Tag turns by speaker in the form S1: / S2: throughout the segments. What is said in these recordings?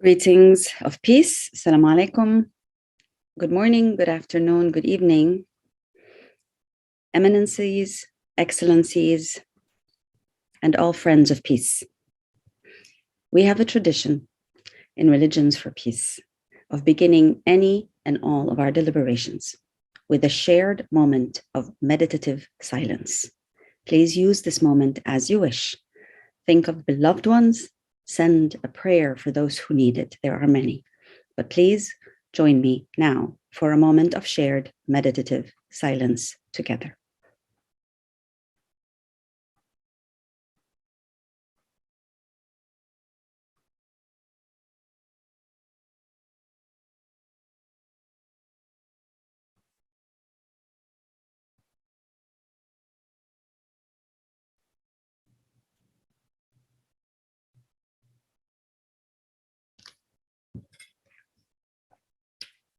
S1: Greetings of peace. Assalamu alaikum. Good morning, good afternoon, good evening. Eminencies, excellencies, and all friends of peace. We have a tradition in Religions for Peace of beginning any and all of our deliberations with a shared moment of meditative silence. Please use this moment as you wish. Think of beloved ones. Send a prayer for those who need it. There are many. But please join me now for a moment of shared meditative silence together.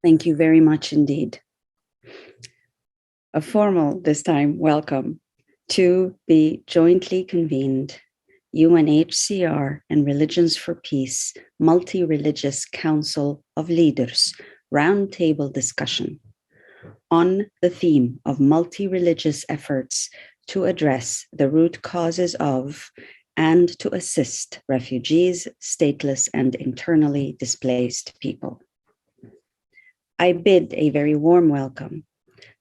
S1: Thank you very much indeed. A formal, this time, welcome to the jointly convened UNHCR and Religions for Peace Multi-Religious Council of Leaders roundtable discussion on the theme of multi-religious efforts to address the root causes of and to assist refugees, stateless, and internally displaced people. I bid a very warm welcome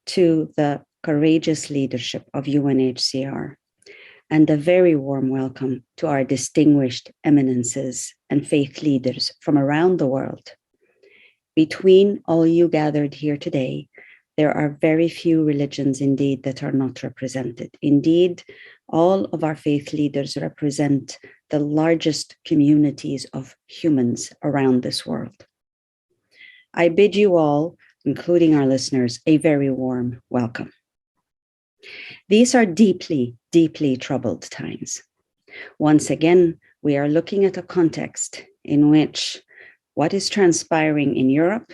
S1: to the courageous leadership of UNHCR and a very warm welcome to our distinguished eminences and faith leaders from around the world. Between all you gathered here today, there are very few religions indeed that are not represented. Indeed, all of our faith leaders represent the largest communities of humans around this world. I bid you all, including our listeners, a very warm welcome. These are deeply, deeply troubled times. Once again, we are looking at a context in which what is transpiring in Europe,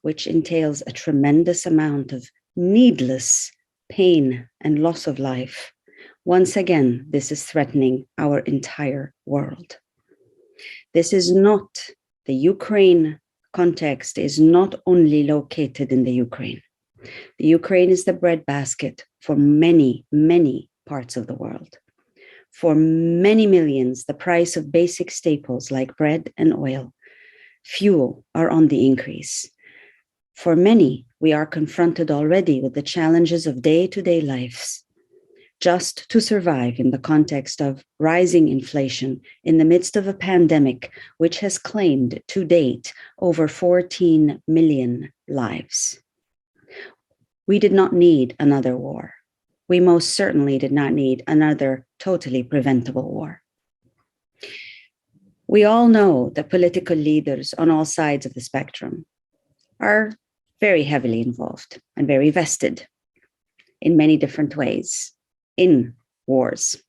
S1: which entails a tremendous amount of needless pain and loss of life, once again, this is threatening our entire world. This is not the Ukraine context is not only located in the Ukraine. The Ukraine is the breadbasket for many, many parts of the world. For many millions, the price of basic staples like bread and oil, fuel are on the increase. For many, we are confronted already with the challenges of day-to-day lives, just to survive in the context of rising inflation in the midst of a pandemic which has claimed to date over 14 million lives. We did not need another war. We most certainly did not need another totally preventable war. We all know that political leaders on all sides of the spectrum are very heavily involved and very vested in many different ways in wars.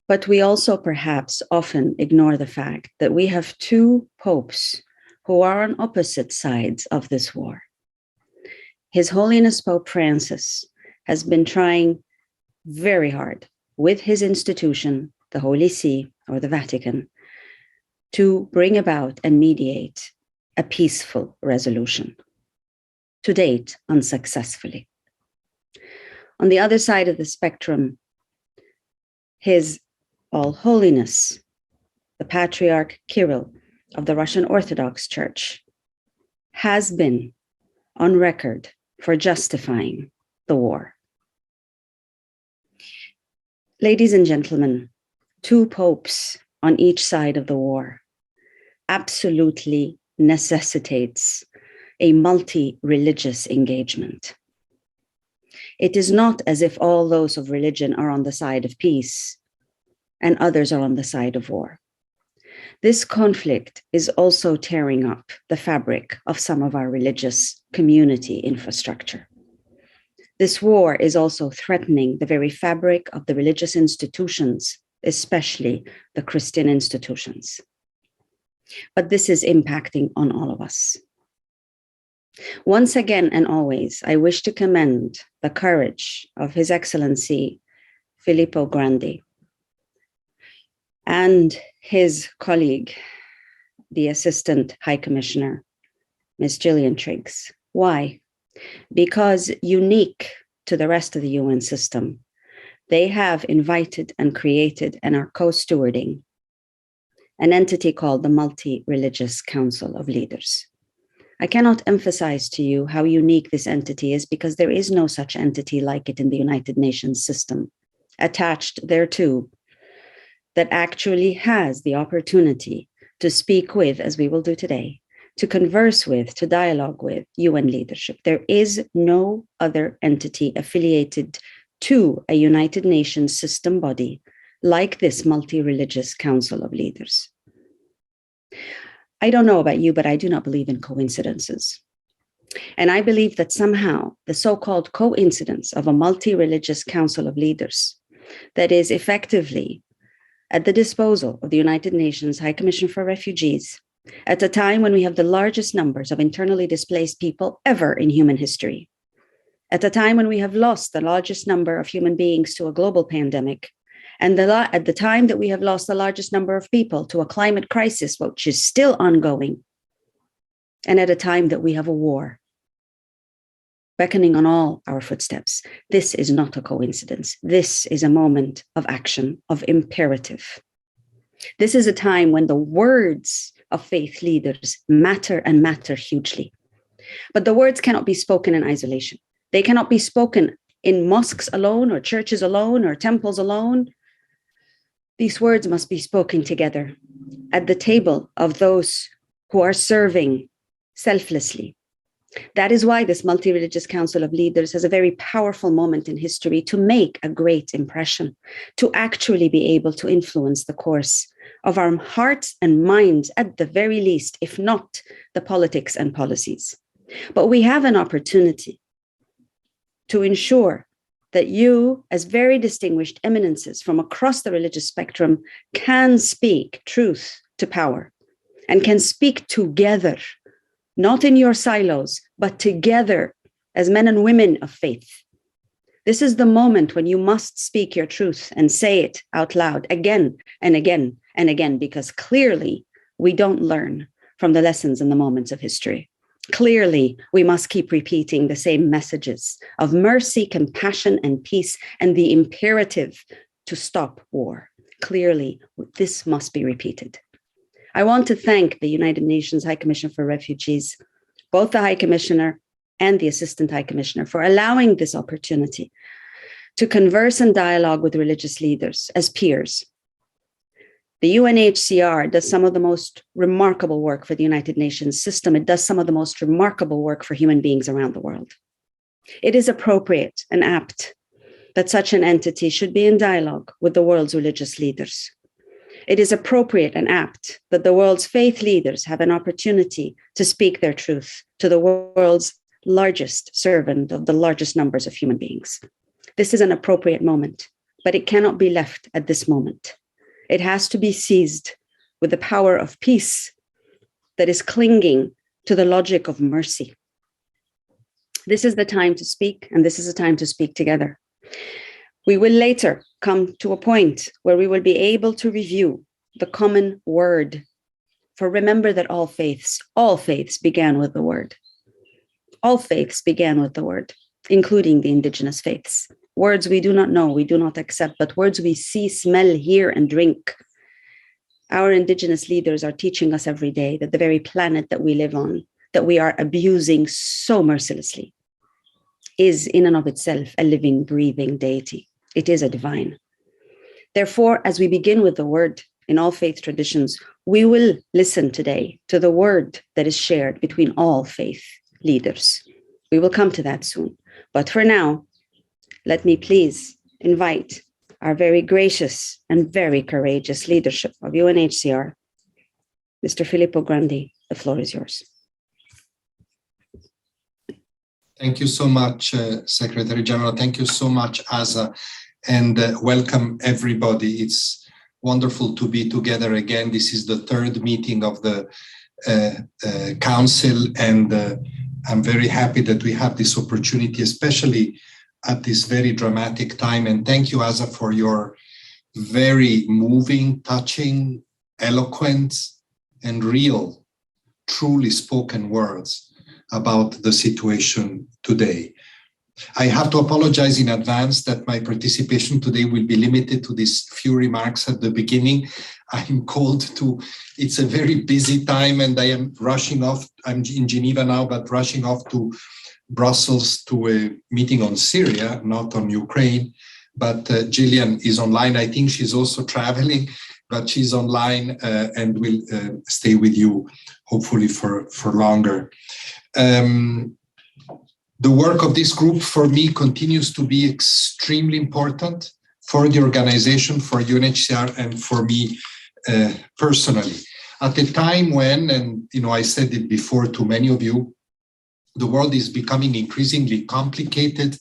S1: But we also perhaps often ignore the fact that we have two popes who are on opposite sides of this war. His Holiness Pope Francis has been trying very hard with his institution, the Holy See or the Vatican, to bring about and mediate a peaceful resolution. To date, unsuccessfully. On the other side of the spectrum, His All Holiness, the Patriarch Kirill of the Russian Orthodox Church, has been on record for justifying the war. Ladies and gentlemen, two popes on each side of the war absolutely necessitates a multi-religious engagement. It is not as if all those of religion are on the side of peace and others are on the side of war. This conflict is also tearing up the fabric of some of our religious community infrastructure. This war is also threatening the very fabric of the religious institutions, especially the Christian institutions. But this is impacting on all of us. Once again and always, I wish to commend the courage of His Excellency Filippo Grandi and his colleague, the Assistant High Commissioner, Ms. Gillian Triggs. Why? Because unique to the rest of the UN system, they have invited and created and are co-stewarding an entity called the Multi-Religious Council of Leaders. I cannot emphasize to you how unique this entity is because there is no such entity like it in the United Nations system, attached thereto, that actually has the opportunity to speak with, as we will do today, to converse with, to dialogue with UN leadership. There is no other entity affiliated to a United Nations system body like this Multi-Religious Council of Leaders. I don't know about you, but I do not believe in coincidences. And I believe that somehow the so-called coincidence of a Multi-Religious Council of Leaders that is effectively at the disposal of the United Nations High Commissioner for Refugees at a time when we have the largest numbers of internally displaced people ever in human history, at a time when we have lost the largest number of human beings to a global pandemic, and at the time that we have lost the largest number of people to a climate crisis, which is still ongoing, and at a time that we have a war beckoning on all our footsteps. This is not a coincidence. This is a moment of action, of imperative. This is a time when the words of faith leaders matter and matter hugely. But the words cannot be spoken in isolation. They cannot be spoken in mosques alone or churches alone or temples alone. These words must be spoken together at the table of those who are serving selflessly. That is why this Multi-Religious Council of Leaders has a very powerful moment in history to make a great impression, to actually be able to influence the course of our hearts and minds at the very least, if not the politics and policies. But we have an opportunity to ensure that you, as very distinguished eminences from across the religious spectrum, can speak truth to power and can speak together, not in your silos, but together as men and women of faith. This is the moment when you must speak your truth and say it out loud again and again and again, because clearly we don't learn from the lessons and the moments of history. Clearly, we must keep repeating the same messages of mercy, compassion, and peace, and the imperative to stop war. Clearly, this must be repeated. I want to thank the United Nations High Commissioner for Refugees, both the High Commissioner and the Assistant High Commissioner, for allowing this opportunity to converse and dialogue with religious leaders as peers. The UNHCR does some of the most remarkable work for the United Nations system. It does some of the most remarkable work for human beings around the world. It is appropriate and apt that such an entity should be in dialogue with the world's religious leaders. It is appropriate and apt that the world's faith leaders have an opportunity to speak their truth to the world's largest servant of the largest numbers of human beings. This is an appropriate moment, but it cannot be left at this moment. It has to be seized with the power of peace that is clinging to the logic of mercy. This is the time to speak, and this is the time to speak together. We will later come to a point where we will be able to review the common word. For remember that all faiths began with the word. All faiths began with the word, including the indigenous faiths. Words we do not know, we do not accept, but words we see, smell, hear, and drink. Our indigenous leaders are teaching us every day that the very planet that we live on, that we are abusing so mercilessly, is in and of itself a living, breathing deity. It is a divine. Therefore, as we begin with the word in all faith traditions, we will listen today to the word that is shared between all faith leaders. We will come to that soon. But for now, let me please invite our very gracious and very courageous leadership of UNHCR, Mr. Filippo Grandi. The floor is yours.
S2: Thank you so much, Secretary General. Thank you so much, Azza, and welcome everybody. It's wonderful to be together again. This is the third meeting of the Council, and I'm very happy that we have this opportunity, especially at this very dramatic time. And thank you, Azza, for your very moving, touching, eloquent, and real, truly spoken words about the situation today. I have to apologize in advance that my participation today will be limited to these few remarks at the beginning. I'm called to, it's a very busy time and I am rushing off. I'm in Geneva now, but rushing off to Brussels to a meeting on Syria, not on Ukraine. But Gillian is online. I think she's also traveling, but she's online and will stay with you, hopefully for longer. The work of this group for me continues to be extremely important for the organization, for UNHCR, and for me personally. At a time when, and I said it before to many of you, the world is becoming increasingly complicated,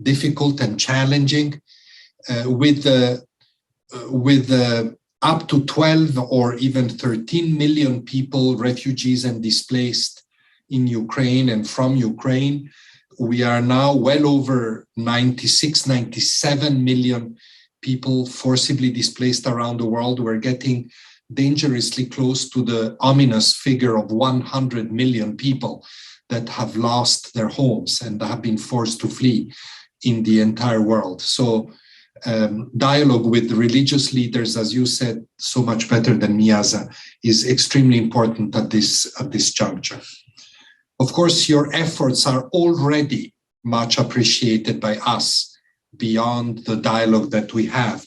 S2: difficult, and challenging, with up to 12 or even 13 million people, refugees and displaced in Ukraine and from Ukraine. We are now well over 96, 97 million people forcibly displaced around the world. We're getting dangerously close to the ominous figure of 100 million people that have lost their homes and have been forced to flee in the entire world. So dialogue with religious leaders, as you said, so much better than me, Azza, is extremely important at this juncture. Of course, your efforts are already much appreciated by us beyond the dialogue that we have,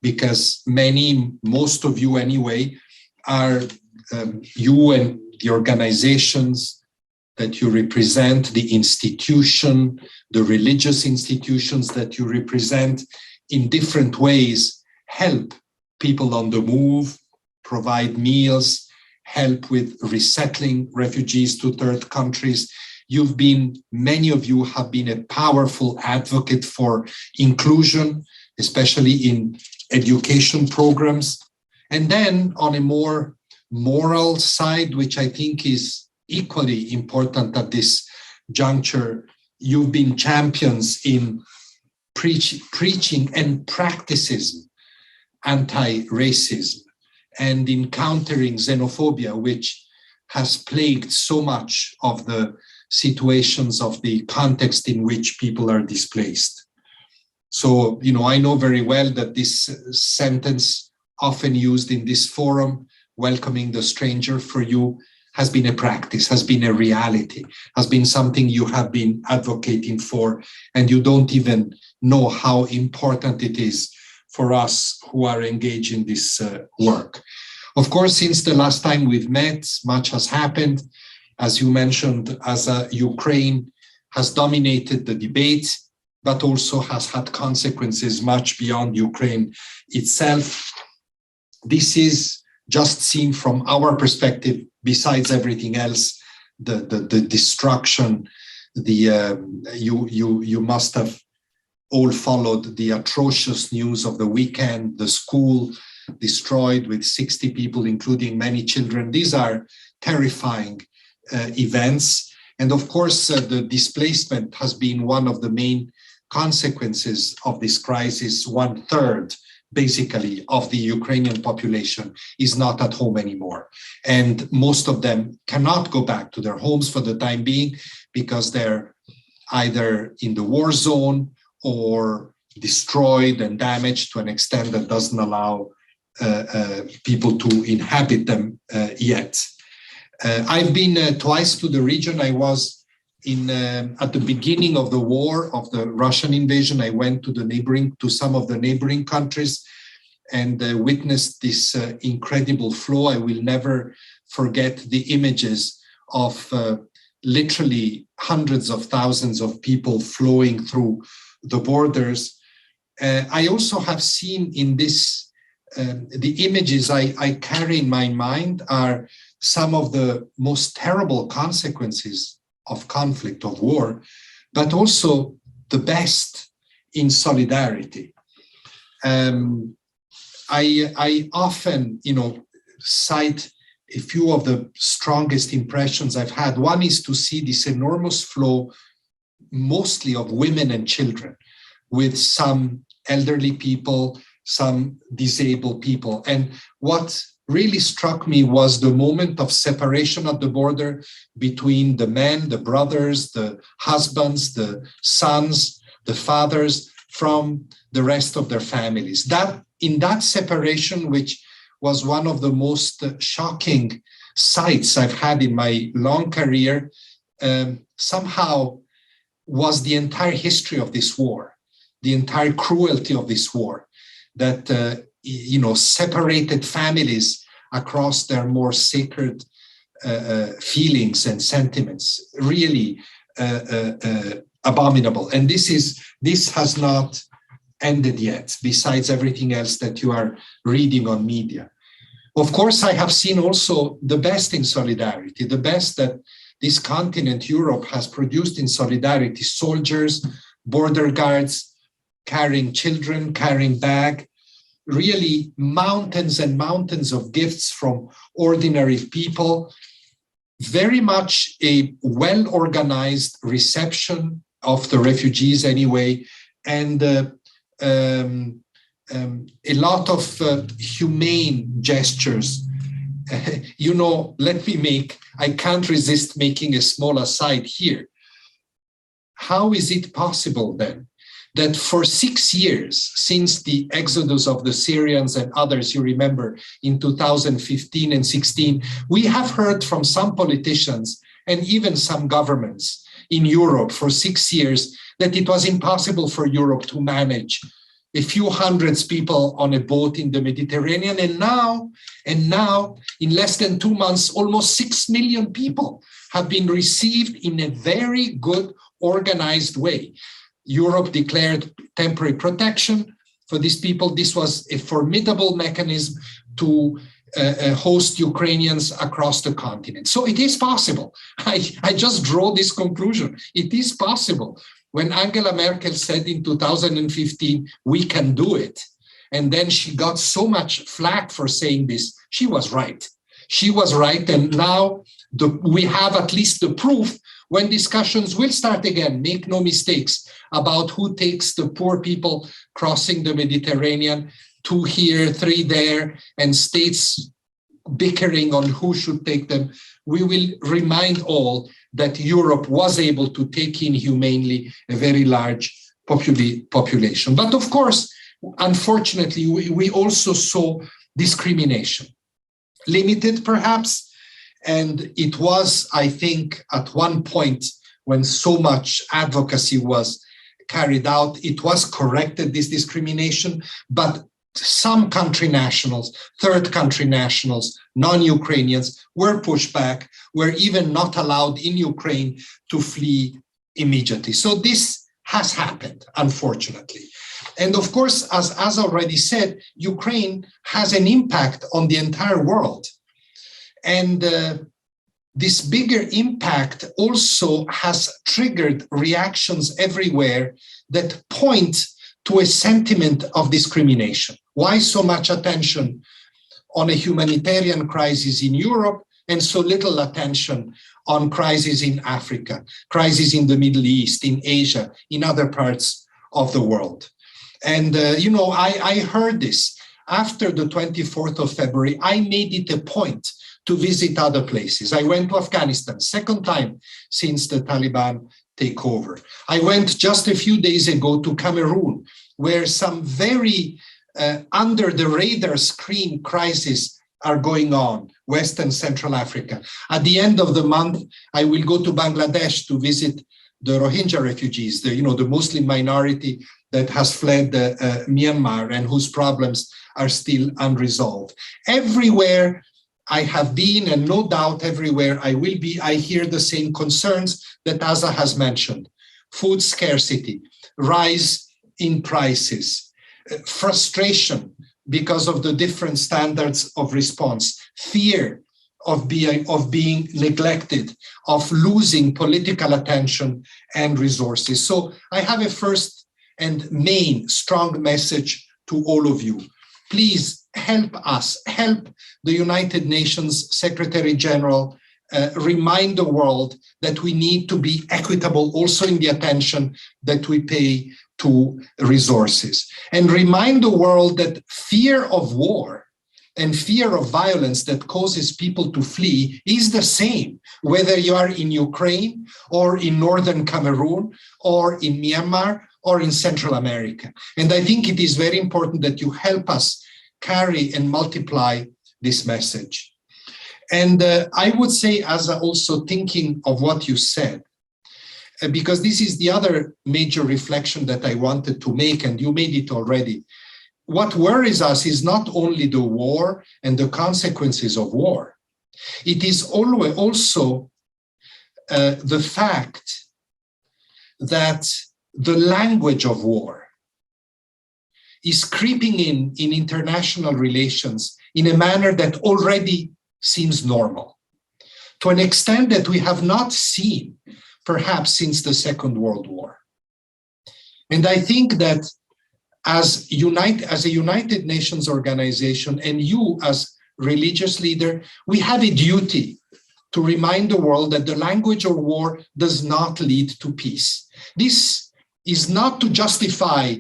S2: because most of you anyway, are you and the organizations that you represent, the institution, the religious institutions that you represent in different ways, help people on the move, provide meals, help with resettling refugees to third countries. Many of you have been a powerful advocate for inclusion, especially in education programs. And then on a more moral side, which I think is equally important at this juncture, you've been champions in preaching and practicing anti-racism and in countering xenophobia, which has plagued so much of the situations of the context in which people are displaced. So, I know very well that this sentence, often used in this forum, welcoming the stranger, for you has been a practice, has been a reality, has been something you have been advocating for, and you don't even know how important it is for us who are engaged in this work. Of course, since the last time we've met, much has happened. As you mentioned, Ukraine has dominated the debate, but also has had consequences much beyond Ukraine itself. This is just seen from our perspective, besides everything else, the destruction, you must have all followed the atrocious news of the weekend, the school destroyed with 60 people, including many children. These are terrifying events. And of course, the displacement has been one of the main consequences of this crisis. 1/3, basically, of the Ukrainian population is not at home anymore. And most of them cannot go back to their homes for the time being because they're either in the war zone or destroyed and damaged to an extent that doesn't allow people to inhabit them yet. I've been twice to the region. I was at the beginning of the war, of the Russian invasion. I went to some of the neighboring countries and witnessed this incredible flow. I will never forget the images of literally hundreds of thousands of people flowing through the borders. I also have seen in this, the images I carry in my mind are some of the most terrible consequences of conflict, of war, but also the best in solidarity. I often, cite a few of the strongest impressions I've had. One is to see this enormous flow, mostly of women and children, with some elderly people, some disabled people. And what really struck me was the moment of separation at the border between the men, the brothers, the husbands, the sons, the fathers from the rest of their families. That in that separation, which was one of the most shocking sights I've had in my long career, somehow was the entire history of this war, the entire cruelty of this war, that separated families across their more sacred feelings and sentiments. Really abominable. And this has not ended yet, besides everything else that you are reading on media. Of course, I have seen also the best in solidarity, the best that this continent, Europe, has produced in solidarity: soldiers, border guards, carrying children, carrying bags, really mountains and mountains of gifts from ordinary people, very much a well-organized reception of the refugees anyway, and a lot of humane gestures. I can't resist making a small aside here. How is it possible then that for 6 years, since the exodus of the Syrians and others, you remember, in 2015 and 16, we have heard from some politicians and even some governments in Europe for 6 years that it was impossible for Europe to manage a few hundreds people on a boat in the Mediterranean. And now, in less than 2 months, almost 6 million people have been received in a very good, organized way. Europe declared temporary protection for these people. This was a formidable mechanism to host Ukrainians across the continent. So it is possible. I just draw this conclusion. It is possible. When Angela Merkel said in 2015, we can do it, and then she got so much flack for saying this, she was right. She was right, and now we have at least the proof when discussions will start again, make no mistakes, about who takes the poor people crossing the Mediterranean, 2 here, 3 there, and states bickering on who should take them. We will remind all that Europe was able to take in humanely a very large population. But of course, unfortunately, we also saw discrimination, limited perhaps, and it was, I think, at one point when so much advocacy was carried out, it was corrected, this discrimination, but some country nationals, third country nationals, non-Ukrainians were pushed back, were even not allowed in Ukraine to flee immediately. So this has happened, unfortunately. And of course, as already said, Ukraine has an impact on the entire world. And this bigger impact also has triggered reactions everywhere that point to a sentiment of discrimination. Why so much attention on a humanitarian crisis in Europe and so little attention on crises in Africa, crises in the Middle East, in Asia, in other parts of the world? And, I heard this after the 24th of February. I made it a point to visit other places. I went to Afghanistan, second time since the Taliban takeover. I went just a few days ago to Cameroon, where some very under the radar screen crises are going on, West and Central Africa. At the end of the month, I will go to Bangladesh to visit the Rohingya refugees, the Muslim minority that has fled Myanmar and whose problems are still unresolved. Everywhere I have been, and no doubt everywhere I will be, I hear the same concerns that Azza has mentioned: food scarcity, rise in prices, frustration because of the different standards of response, fear of being neglected, of losing political attention and resources. So I have a first and main strong message to all of you. Please help us, help the United Nations Secretary General remind the world that we need to be equitable also in the attention that we pay to resources, and remind the world that fear of war and fear of violence that causes people to flee is the same, whether you are in Ukraine or in northern Cameroon or in Myanmar or in Central America. And I think it is very important that you help us carry and multiply this message. And I would say, as also thinking of what you said, because this is the other major reflection that I wanted to make, and you made it already. What worries us is not only the war and the consequences of war. It is always also the fact that the language of war is creeping in international relations in a manner that already seems normal, to an extent that we have not seen perhaps since the Second World War. And I think that as a United Nations organization, and you as religious leader, we have a duty to remind the world that the language of war does not lead to peace. This is not to justify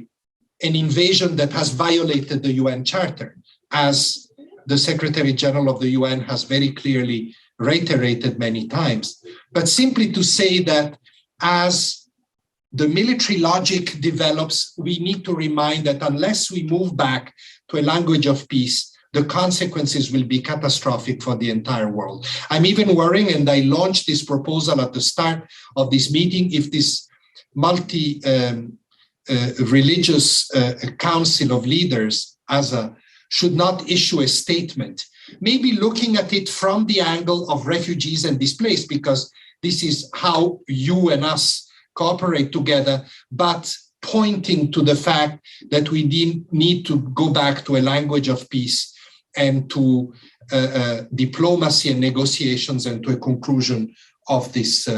S2: an invasion that has violated the UN Charter, as the Secretary General of the UN has very clearly reiterated many times, but simply to say that as the military logic develops, we need to remind that unless we move back to a language of peace, the consequences will be catastrophic for the entire world. I'm even worrying, and I launched this proposal at the start of this meeting, if this multi-religious council of leaders, Azza, should not issue a statement, maybe looking at it from the angle of refugees and displaced, because this is how you and us cooperate together, but pointing to the fact that we need to go back to a language of peace and to diplomacy and negotiations and to a conclusion of this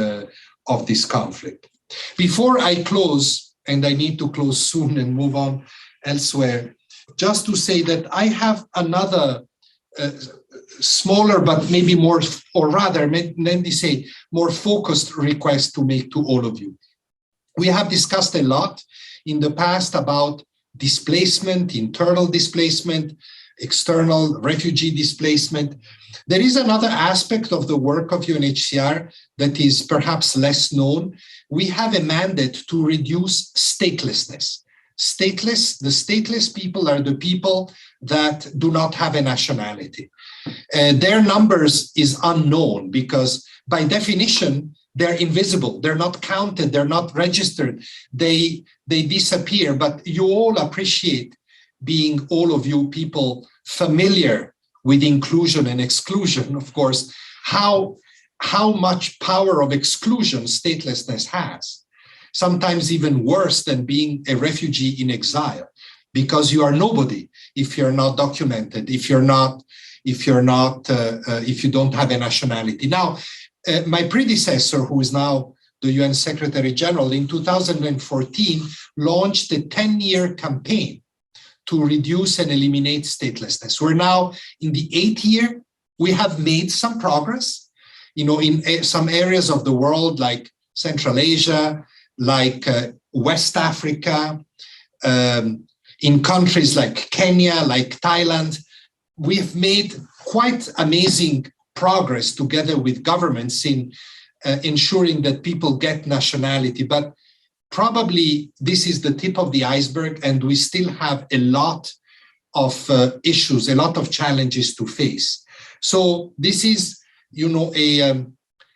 S2: conflict. Before I close, and I need to close soon and move on elsewhere, just to say that I have another smaller, but maybe more, or rather, let me say, more focused request to make to all of you. We have discussed a lot in the past about displacement, internal displacement, external refugee displacement. There is another aspect of the work of UNHCR that is perhaps less known. We have a mandate to reduce statelessness. The stateless people are the people that do not have a nationality. Their numbers is unknown because by definition, they're invisible. They're not counted. They're not registered. They disappear. But you all appreciate, being all of you people familiar with inclusion and exclusion, of course, how much power of exclusion statelessness has. Sometimes even worse than being a refugee in exile, because you are nobody if you're not documented, if you don't have a nationality. Now, my predecessor, who is now the UN Secretary General, in 2014 launched a 10-year campaign to reduce and eliminate statelessness. We're now in the 8th year. We have made some progress, in some areas of the world like Central Asia, like West Africa, in countries like Kenya, like Thailand. We've made quite amazing progress together with governments in ensuring that people get nationality. But probably this is the tip of the iceberg, and we still have a lot of issues, a lot of challenges to face. So this is,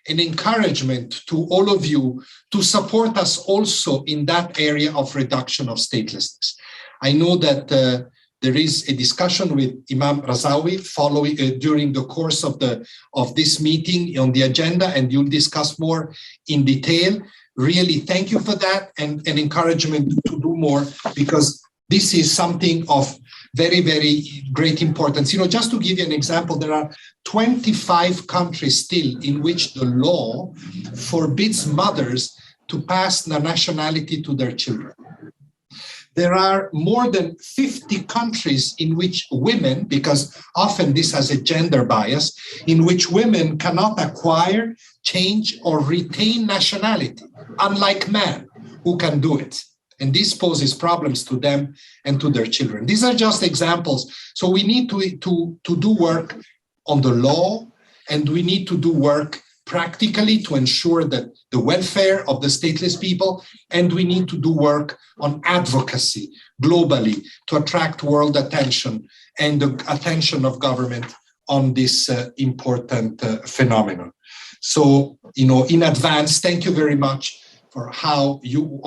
S2: an encouragement to all of you to support us also in that area of reduction of statelessness. I know that there is a discussion with Imam Razawi following during the course of this meeting on the agenda, and you'll discuss more in detail. Really, thank you for that, and an encouragement to do more, because this is something of very, very great importance. Just to give you an example, there are 25 countries still in which the law forbids mothers to pass the nationality to their children. There are more than 50 countries in which women, because often this has a gender bias, in which women cannot acquire, change, or retain nationality, unlike men who can do it. And this poses problems to them and to their children. These are just examples. So we need to do work on the law, and we need to do work practically to ensure that the welfare of the stateless people, and we need to do work on advocacy globally to attract world attention and the attention of government on this important phenomenon. So, in advance, thank you very much for how you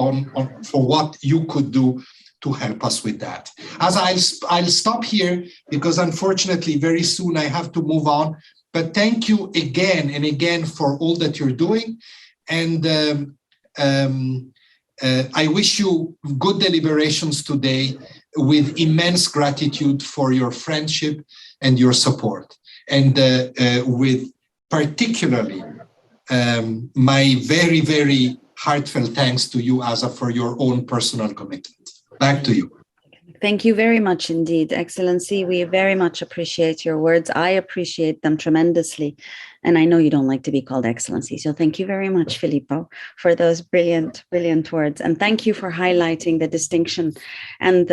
S2: for what you could do to help us with that. As I'll stop here because unfortunately very soon I have to move on. But thank you again and again for all that you're doing, and I wish you good deliberations today with immense gratitude for your friendship and your support, and with particularly my very, very heartfelt thanks to you, Azza, for your own personal commitment. Back to you.
S1: Thank you very much indeed, Excellency. We very much appreciate your words. I appreciate them tremendously. And I know you don't like to be called Excellency. So thank you very much, Filippo, for those brilliant, brilliant words. And thank you for highlighting the distinction and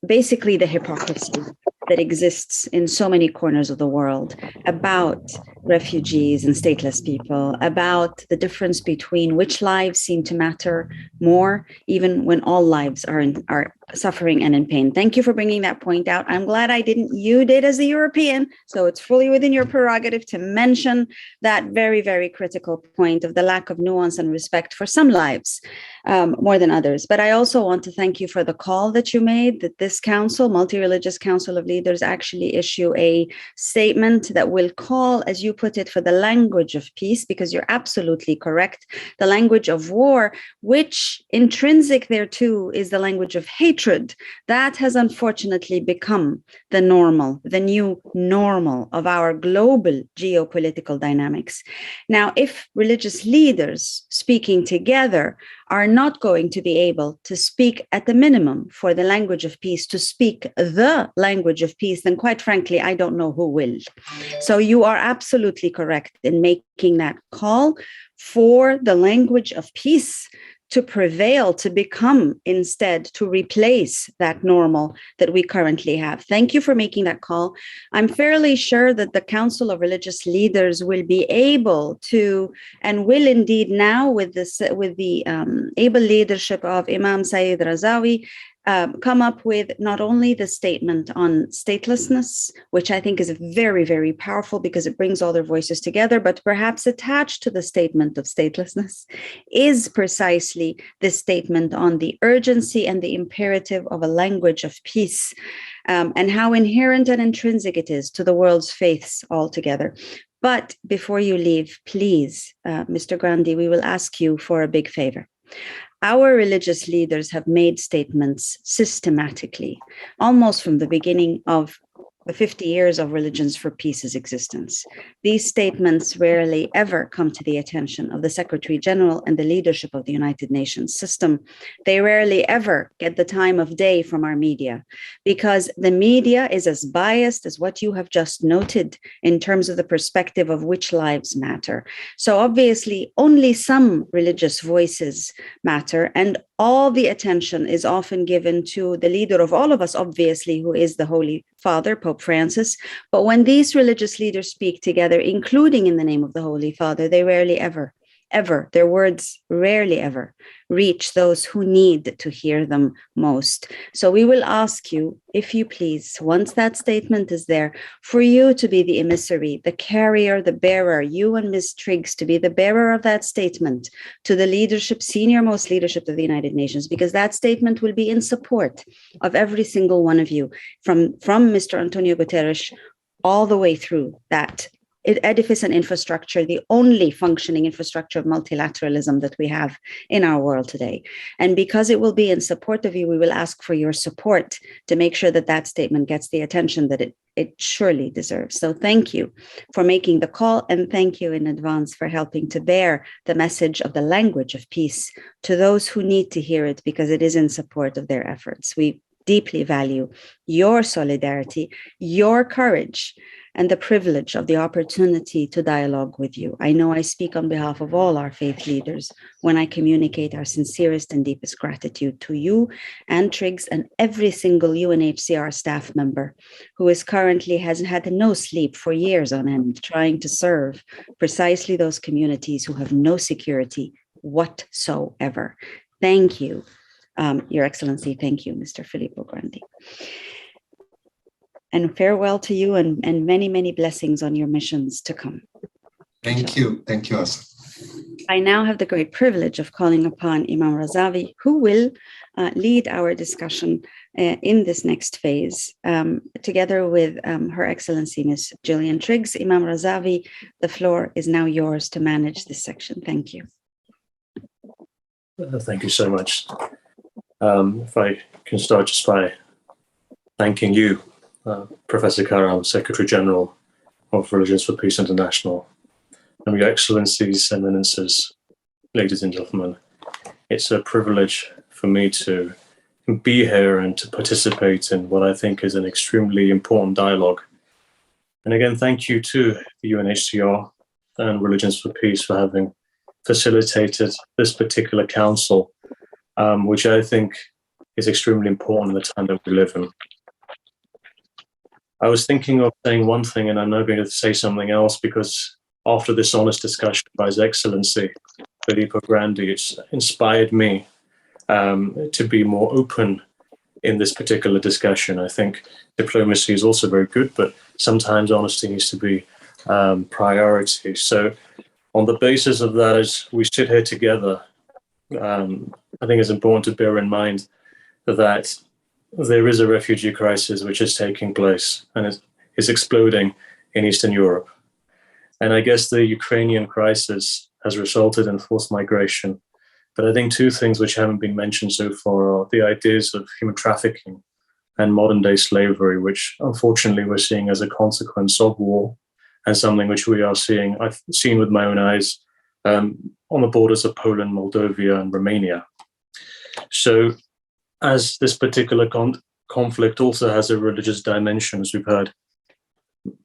S1: basically the hypocrisy that exists in so many corners of the world about refugees and stateless people, about the difference between which lives seem to matter more, even when all lives are suffering and in pain. Thank you for bringing that point out. I'm glad you did as a European, so it's fully within your prerogative to mention that very, very critical point of the lack of nuance and respect for some lives more than others. But I also want to thank you for the call that you made, that this council, Multi-Religious Council of Leaders, actually issue a statement that will call, as you put it, for the language of peace, because you're absolutely correct, the language of war, which intrinsic thereto is the language of hatred. That has unfortunately become the normal, the new normal of our global geopolitical dynamics. Now, if religious leaders speaking together are not going to be able to speak at the minimum for the language of peace, to speak the language of peace, then quite frankly, I don't know who will. So you are absolutely correct in making that call for the language of peace to prevail, to become instead, to replace that normal that we currently have. Thank you for making that call. I'm fairly sure that the Council of Religious Leaders will be able to, and will indeed now with the able leadership of Imam Saeed Razawi, come up with not only the statement on statelessness, which I think is very, very powerful because it brings all their voices together, but perhaps attached to the statement of statelessness is precisely this statement on the urgency and the imperative of a language of peace, and how inherent and intrinsic it is to the world's faiths altogether. But before you leave, please, Mr. Grandi, we will ask you for a big favor. Our religious leaders have made statements systematically, almost from the beginning of the 50 years of Religions for Peace's existence. These statements rarely ever come to the attention of the Secretary General and the leadership of the United Nations system. They rarely ever get the time of day from our media, because the media is as biased as what you have just noted in terms of the perspective of which lives matter. So obviously, only some religious voices matter, and all the attention is often given to the leader of all of us, obviously, who is the Holy Father, Pope Francis. But when these religious leaders speak together, including in the name of the Holy Father, they rarely ever, their words rarely ever reach those who need to hear them most. So we will ask you, if you please, once that statement is there, for you to be the emissary, the carrier, the bearer, you and Ms. Triggs to be the bearer of that statement to the leadership, senior-most leadership of the United Nations, because that statement will be in support of every single one of you, from Mr. Antonio Guterres all the way through that edifice and infrastructure, the only functioning infrastructure of multilateralism that we have in our world today. And because it will be in support of you, we will ask for your support to make sure that that statement gets the attention that it surely deserves. So thank you for making the call, and thank you in advance for helping to bear the message of the language of peace to those who need to hear it, because it is in support of their efforts. We deeply value your solidarity, your courage, and the privilege of the opportunity to dialogue with you. I know I speak on behalf of all our faith leaders when I communicate our sincerest and deepest gratitude to you and Triggs and every single UNHCR staff member who is currently has had no sleep for years on end, trying to serve precisely those communities who have no security whatsoever. Thank you, Your Excellency. Thank you, Mr. Filippo Grandi. And farewell to you and many, many blessings on your missions to come.
S2: Thank you. Thank you, Azza.
S1: I now have the great privilege of calling upon Imam Razavi, who will lead our discussion in this next phase, together with Her Excellency, Ms. Gillian Triggs. Imam Razavi, the floor is now yours to manage this section. Thank you.
S3: Thank you so much. If I can start just by thanking you, Professor Karam, Secretary General of Religions for Peace International, and Your Excellencies, Eminences, ladies and gentlemen. It's a privilege for me to be here and to participate in what I think is an extremely important dialogue. And again, thank you to the UNHCR and Religions for Peace for having facilitated this particular council, which I think is extremely important in the time that we live in. I was thinking of saying one thing, and I'm now going to say something else, because after this honest discussion by His Excellency, Filippo Grandi, it's inspired me to be more open in this particular discussion. I think diplomacy is also very good, but sometimes honesty needs to be priority. So on the basis of that, as we sit here together, I think it's important to bear in mind that there is a refugee crisis which is taking place and is exploding in Eastern Europe. And I guess the Ukrainian crisis has resulted in forced migration. But I think two things which haven't been mentioned so far are the ideas of human trafficking and modern day slavery, which unfortunately we're seeing as a consequence of war, and something which I've seen with my own eyes on the borders of Poland, Moldova, and Romania. So as this particular conflict also has a religious dimension, as we've heard,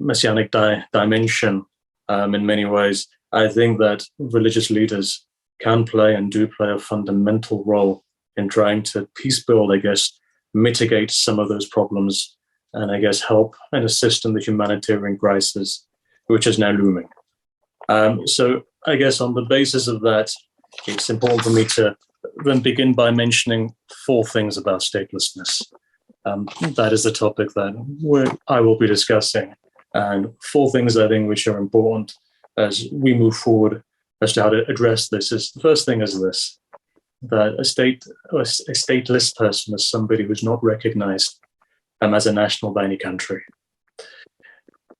S3: messianic dimension in many ways, I think that religious leaders can play and do play a fundamental role in trying to peace build, I guess, mitigate some of those problems, and I guess help and assist in the humanitarian crisis, which is now looming. So I guess on the basis of that, it's important for me to then begin by mentioning four things about statelessness. That is the topic that I will be discussing, and four things I think which are important as we move forward as to how to address this. The first thing is this, that a stateless person is somebody who's not recognized as a national by any country.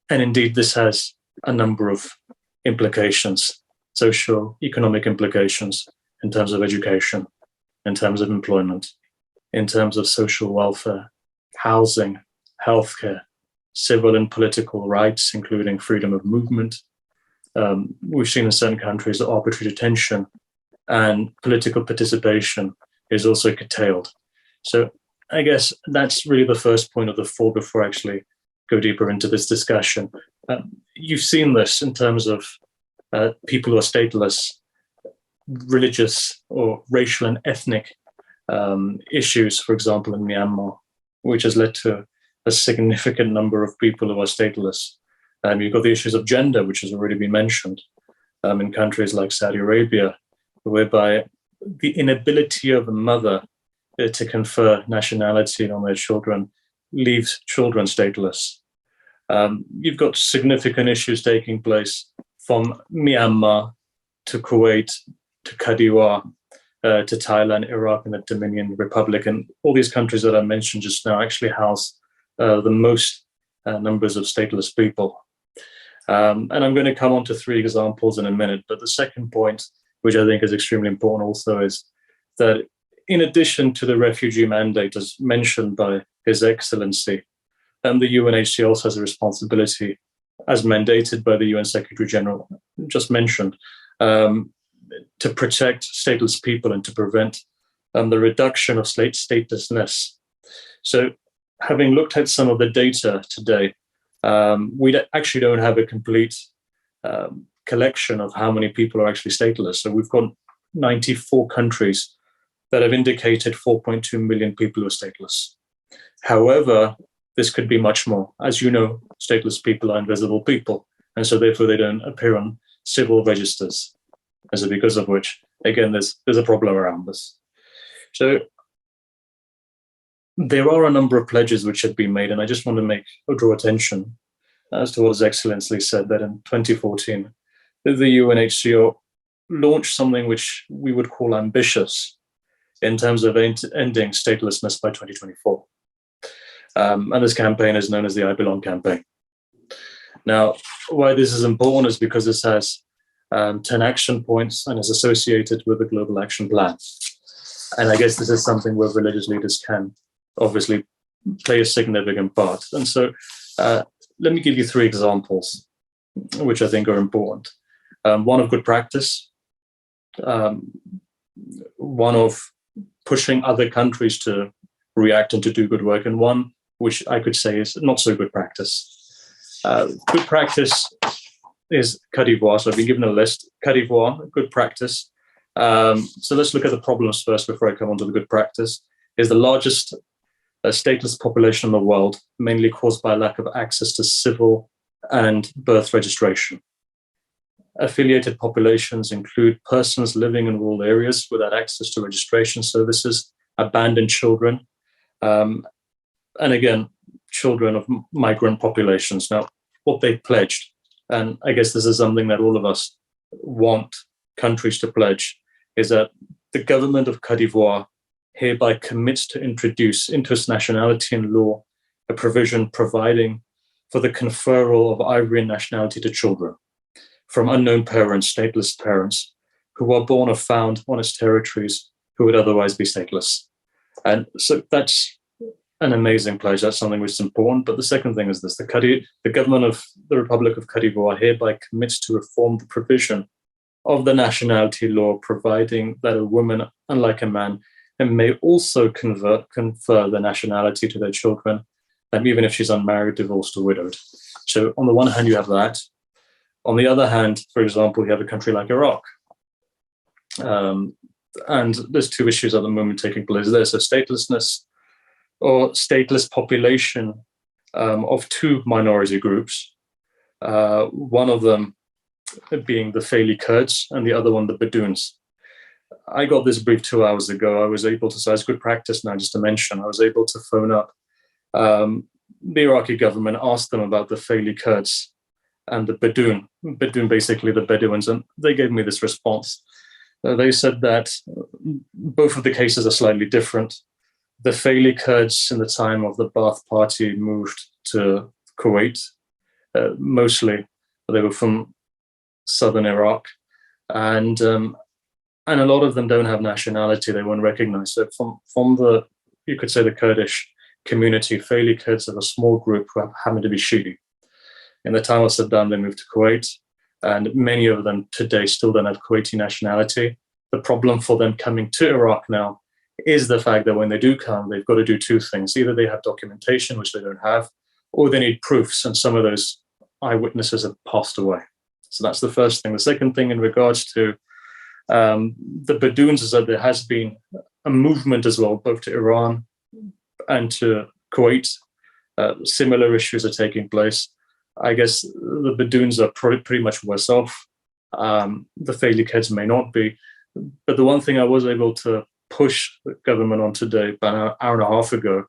S3: And indeed, this has a number of implications, social, economic implications, in terms of education, in terms of employment, in terms of social welfare, housing, healthcare, civil and political rights, including freedom of movement. We've seen in certain countries that arbitrary detention and political participation is also curtailed. So I guess that's really the first point of the four before I actually go deeper into this discussion. You've seen this in terms of people who are stateless, religious or racial and ethnic issues, for example, in Myanmar, which has led to a significant number of people who are stateless. You've got the issues of gender, which has already been mentioned in countries like Saudi Arabia, whereby the inability of a mother to confer nationality on their children leaves children stateless. You've got significant issues taking place from Myanmar to Kuwait to Kadiwa to Thailand, Iraq, and the Dominion Republic. And all these countries that I mentioned just now actually house the most numbers of stateless people. And I'm going to come on to three examples in a minute. But the second point, which I think is extremely important also, is that in addition to the refugee mandate, as mentioned by His Excellency, the UNHCR also has a responsibility, as mandated by the UN Secretary General, just mentioned, to protect stateless people and to prevent the reduction of statelessness. So having looked at some of the data today, We actually don't have a complete collection of how many people are actually stateless. So we've got 94 countries that have indicated 4.2 million people who are stateless. However, this could be much more. As you know, stateless people are invisible people, and so therefore they don't appear on civil registers. And so because of which, again, there's a problem around this. So there are a number of pledges which have been made, and I just want to draw attention as to what His Excellency said, that in 2014, the UNHCR launched something which we would call ambitious in terms of ending statelessness by 2024. And this campaign is known as the I Belong campaign. Now, why this is important is because this has 10 action points and is associated with a global action plan. And I guess this is something where religious leaders can obviously play a significant part. And so let me give you 3 examples, which I think are important. One of good practice, one of pushing other countries to react and to do good work, and one which I could say is not so good practice. Good practice is Côte d'Ivoire. So I've been given a list. Côte d'Ivoire, good practice. So let's look at the problems first before I come on to the good practice. Is the largest stateless population in the world, mainly caused by a lack of access to civil and birth registration. Affiliated populations include persons living in rural areas without access to registration services, abandoned children, and again, children of migrant populations. Now, what they pledged, and I guess this is something that all of us want countries to pledge, is that the government of Côte d'Ivoire hereby commits to introduce into its nationality and law a provision providing for the conferral of Ivorian nationality to children from unknown parents, stateless parents, who are born or found on its territories who would otherwise be stateless. And so that's an amazing pledge. That's something which is important. But the second thing is this: the government of the Republic of Côte d'Ivoire hereby commits to reform the provision of the nationality law, providing that a woman, unlike a man, may also confer the nationality to their children, even if she's unmarried, divorced, or widowed. So on the one hand, you have that. On the other hand, for example, you have a country like Iraq. And there's 2 issues at the moment taking place there. So statelessness or stateless population of 2 minority groups, one of them being the Faili Kurds and the other one the Baduns. I got this brief 2 hours ago. I was able to, so it's good practice now just to mention, I was able to phone up the Iraqi government, ask them about the Faili Kurds and the Badun basically the Bedouins, and they gave me this response. They said that both of the cases are slightly different. The Faili Kurds in the time of the Ba'ath Party moved to Kuwait. Mostly they were from southern Iraq, and a lot of them don't have nationality. They weren't recognized. So from the, you could say, the Kurdish community, Faili Kurds are a small group who happen to be Shi'i. In the time of Saddam, they moved to Kuwait, and many of them today still don't have Kuwaiti nationality. The problem for them coming to Iraq now is the fact that when they do come, they've got to do 2 things. Either they have documentation, which they don't have, or they need proofs, and some of those eyewitnesses have passed away. So that's the first thing. The second thing in regards to the Baduns is that there has been a movement as well, both to Iran and to Kuwait. Similar issues are taking place. I guess the Baduns are pretty much worse off. The Faili Kurds may not be. But the one thing I was able to push the government on today, about an hour and a half ago,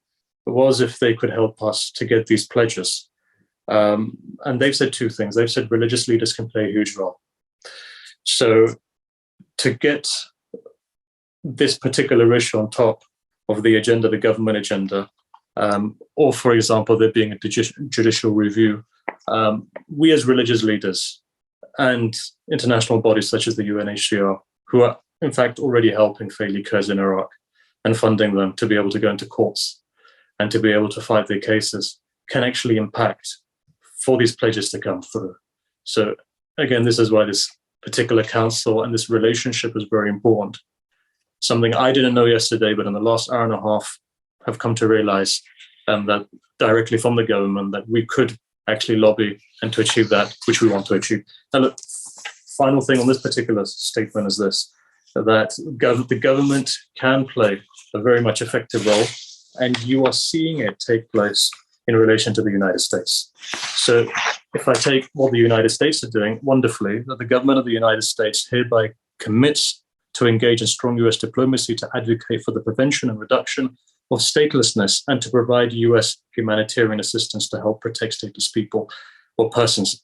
S3: was if they could help us to get these pledges. And they've said 2 things. They've said religious leaders can play a huge role. So to get this particular issue on top of the agenda, the government agenda, or, for example, there being a judicial review, we as religious leaders and international bodies such as the UNHCR, who are in fact already helping Faili Kurds in Iraq and funding them to be able to go into courts and to be able to fight their cases, can actually impact for these pledges to come through. So again, this is why this particular council and this relationship is very important. Something I didn't know yesterday, but in the last hour and a half, have come to realize that directly from the government that we could actually lobby and to achieve that which we want to achieve. Now, look, final thing on this particular statement is this, that the government can play a very much effective role, and you are seeing it take place in relation to the United States. So if I take what the United States are doing wonderfully, that the government of the United States hereby commits to engage in strong US diplomacy to advocate for the prevention and reduction of statelessness and to provide US humanitarian assistance to help protect stateless people or persons.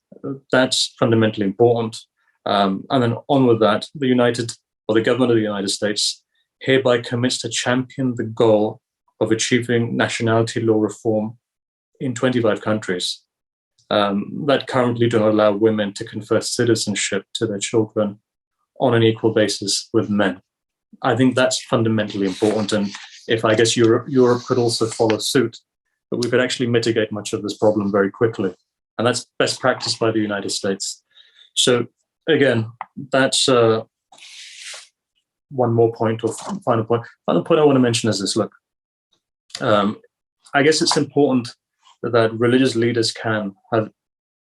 S3: That's fundamentally important. And then on with that, the government of the United States hereby commits to champion the goal of achieving nationality law reform in 25 countries that currently do not allow women to confer citizenship to their children on an equal basis with men. I think that's fundamentally important. And if I guess Europe could also follow suit, but we could actually mitigate much of this problem very quickly. And that's best practice by the United States. So again, that's one more point or final point. Final point I want to mention is this, look, I guess it's important that religious leaders can have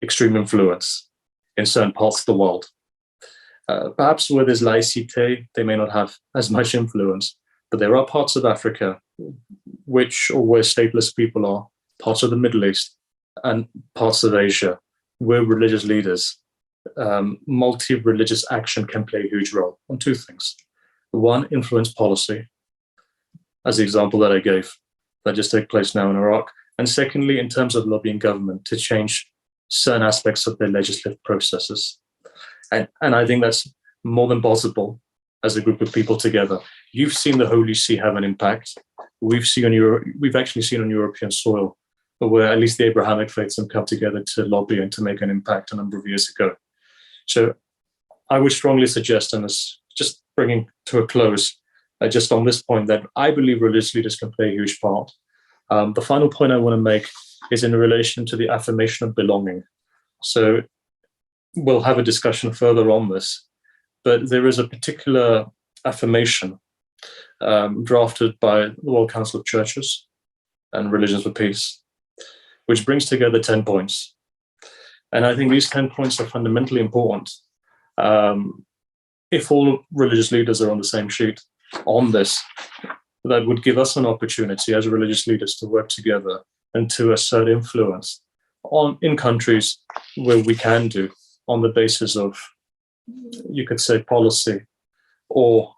S3: extreme influence in certain parts of the world. Perhaps where there's laicite, they may not have as much influence, but there are parts of Africa where stateless people are, parts of the Middle East and parts of Asia, where religious leaders, multi-religious action can play a huge role on two things. One, influence policy, as the example that I gave, that just took place now in Iraq. And secondly, in terms of lobbying government to change certain aspects of their legislative processes. And I think that's more than possible as a group of people together. You've seen the Holy See have an impact. We've actually seen on European soil where at least the Abrahamic faiths have come together to lobby and to make an impact a number of years ago. So I would strongly suggest, and it's just bringing to a close, just on this point, that I believe religious leaders can play a huge part. The final point I want to make is in relation to the affirmation of belonging. So we'll have a discussion further on this, but there is a particular affirmation drafted by the World Council of Churches and Religions for Peace, which brings together 10 points. And I think these 10 points are fundamentally important. If all religious leaders are on the same sheet on this, that would give us an opportunity as religious leaders to work together and to assert influence in countries where we can do on the basis of, you could say, policy or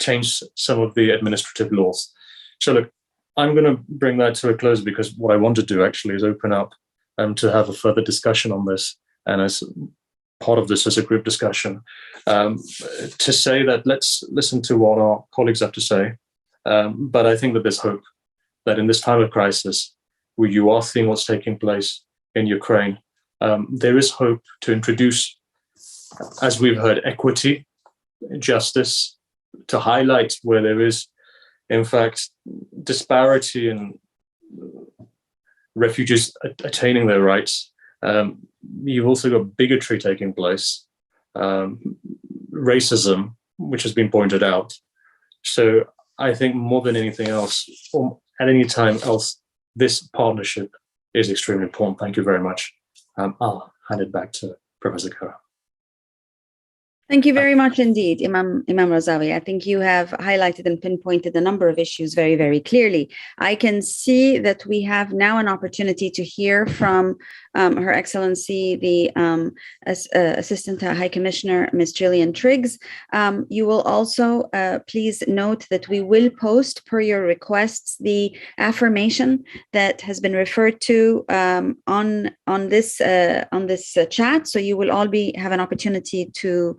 S3: change some of the administrative laws. So look, I'm going to bring that to a close because what I want to do actually is open up to have a further discussion on this. And as part of this as a group discussion, to say that let's listen to what our colleagues have to say. But I think that there's hope that in this time of crisis, where you are seeing what's taking place in Ukraine, there is hope to introduce, as we've heard, equity, justice, to highlight where there is, in fact, disparity in refugees attaining their rights. You've also got bigotry taking place, racism, which has been pointed out. So I think more than anything else, or at any time else, this partnership is extremely important. Thank you very much. I'll hand it back to Professor Karam.
S1: Thank you very much indeed, Imam Razavi. I think you have highlighted and pinpointed a number of issues very, very clearly. I can see that we have now an opportunity to hear from Her Excellency, the Assistant High Commissioner, Ms. Gillian Triggs. You will also please note that we will post, per your requests, the affirmation that has been referred to on this chat. So you will all have an opportunity to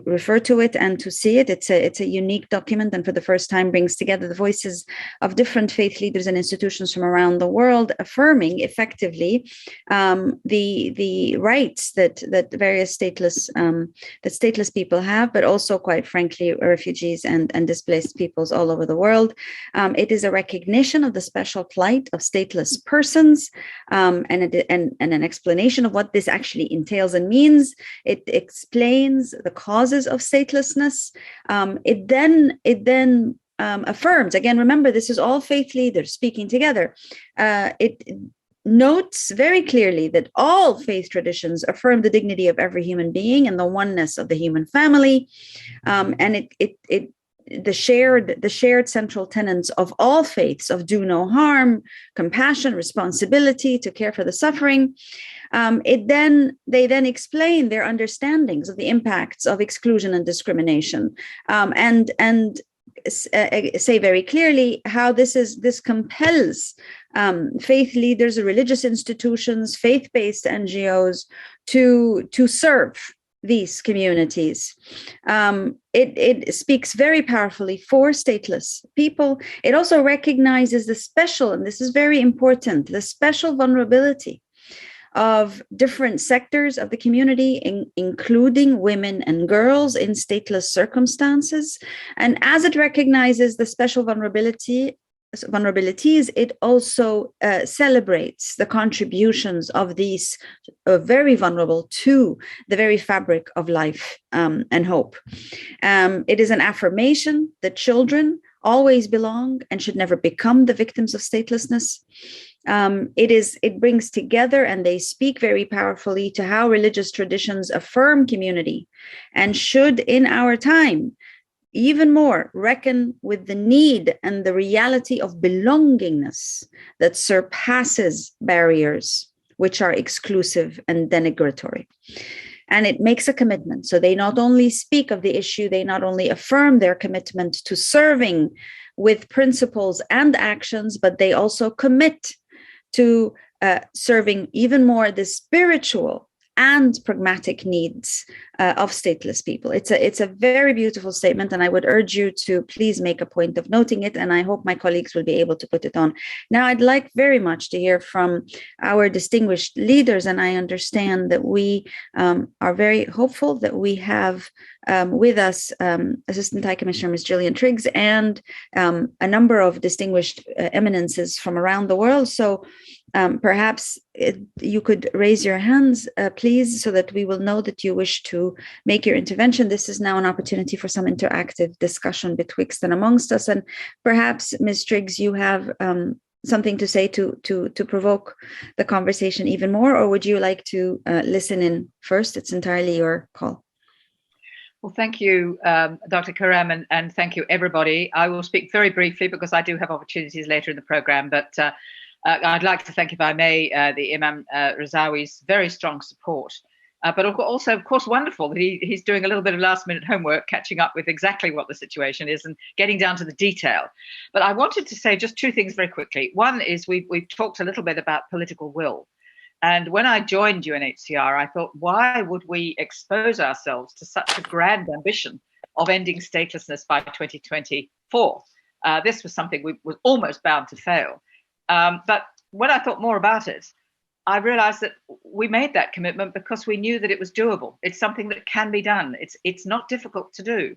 S1: refer to it and to see it. It's a unique document, and for the first time brings together the voices of different faith leaders and institutions from around the world, affirming effectively the rights that various stateless people have, but also, quite frankly, refugees and displaced peoples all over the world. It is a recognition of the special plight of stateless persons, and an explanation of what this actually entails and means. It explains the causes of statelessness. It then affirms, again, remember, this is all faith leaders speaking together. It notes very clearly that all faith traditions affirm the dignity of every human being and the oneness of the human family. And the shared central tenets of all faiths of do no harm, compassion, responsibility to care for the suffering. They then explain their understandings of the impacts of exclusion and discrimination, and say very clearly how this compels faith leaders, religious institutions, faith-based NGOs to serve these communities. It speaks very powerfully for stateless people. It also recognizes the special, and this is very important, the special vulnerability of different sectors of the community, including women and girls in stateless circumstances. And as it recognizes the special vulnerabilities, it also celebrates the contributions of these very vulnerable to the very fabric of life and hope. It is an affirmation that children always belong and should never become the victims of statelessness. It brings together, and they speak very powerfully to how religious traditions affirm community and should, in our time, even more reckon with the need and the reality of belongingness that surpasses barriers which are exclusive and denigratory. And it makes a commitment. So they not only speak of the issue, they not only affirm their commitment to serving with principles and actions, but they also commit to serving even more the spiritual and pragmatic needs of stateless people. It's a very beautiful statement, and I would urge you to please make a point of noting it, and I hope my colleagues will be able to put it on. Now, I'd like very much to hear from our distinguished leaders, and I understand that we are very hopeful that we have with us Assistant High Commissioner Ms. Gillian Triggs and a number of distinguished eminences from around the world. So perhaps you could raise your hands, please, so that we will know that you wish to make your intervention. This is now an opportunity for some interactive discussion betwixt and amongst us. And perhaps, Ms. Triggs, you have something to say to provoke the conversation even more, or would you like to listen in first? It's entirely your call.
S4: Well, thank you, Dr. Karam, and thank you, everybody. I will speak very briefly because I do have opportunities later in the program, but I'd like to thank, if I may, the Imam Razawi's very strong support, but also, of course, wonderful that he's doing a little bit of last-minute homework, catching up with exactly what the situation is and getting down to the detail. But I wanted to say just two things very quickly. One is we've talked a little bit about political will. And when I joined UNHCR, I thought, why would we expose ourselves to such a grand ambition of ending statelessness by 2024? This was something we was almost bound to fail. But when I thought more about it, I realized that we made that commitment because we knew that it was doable. It's something that can be done. It's not difficult to do,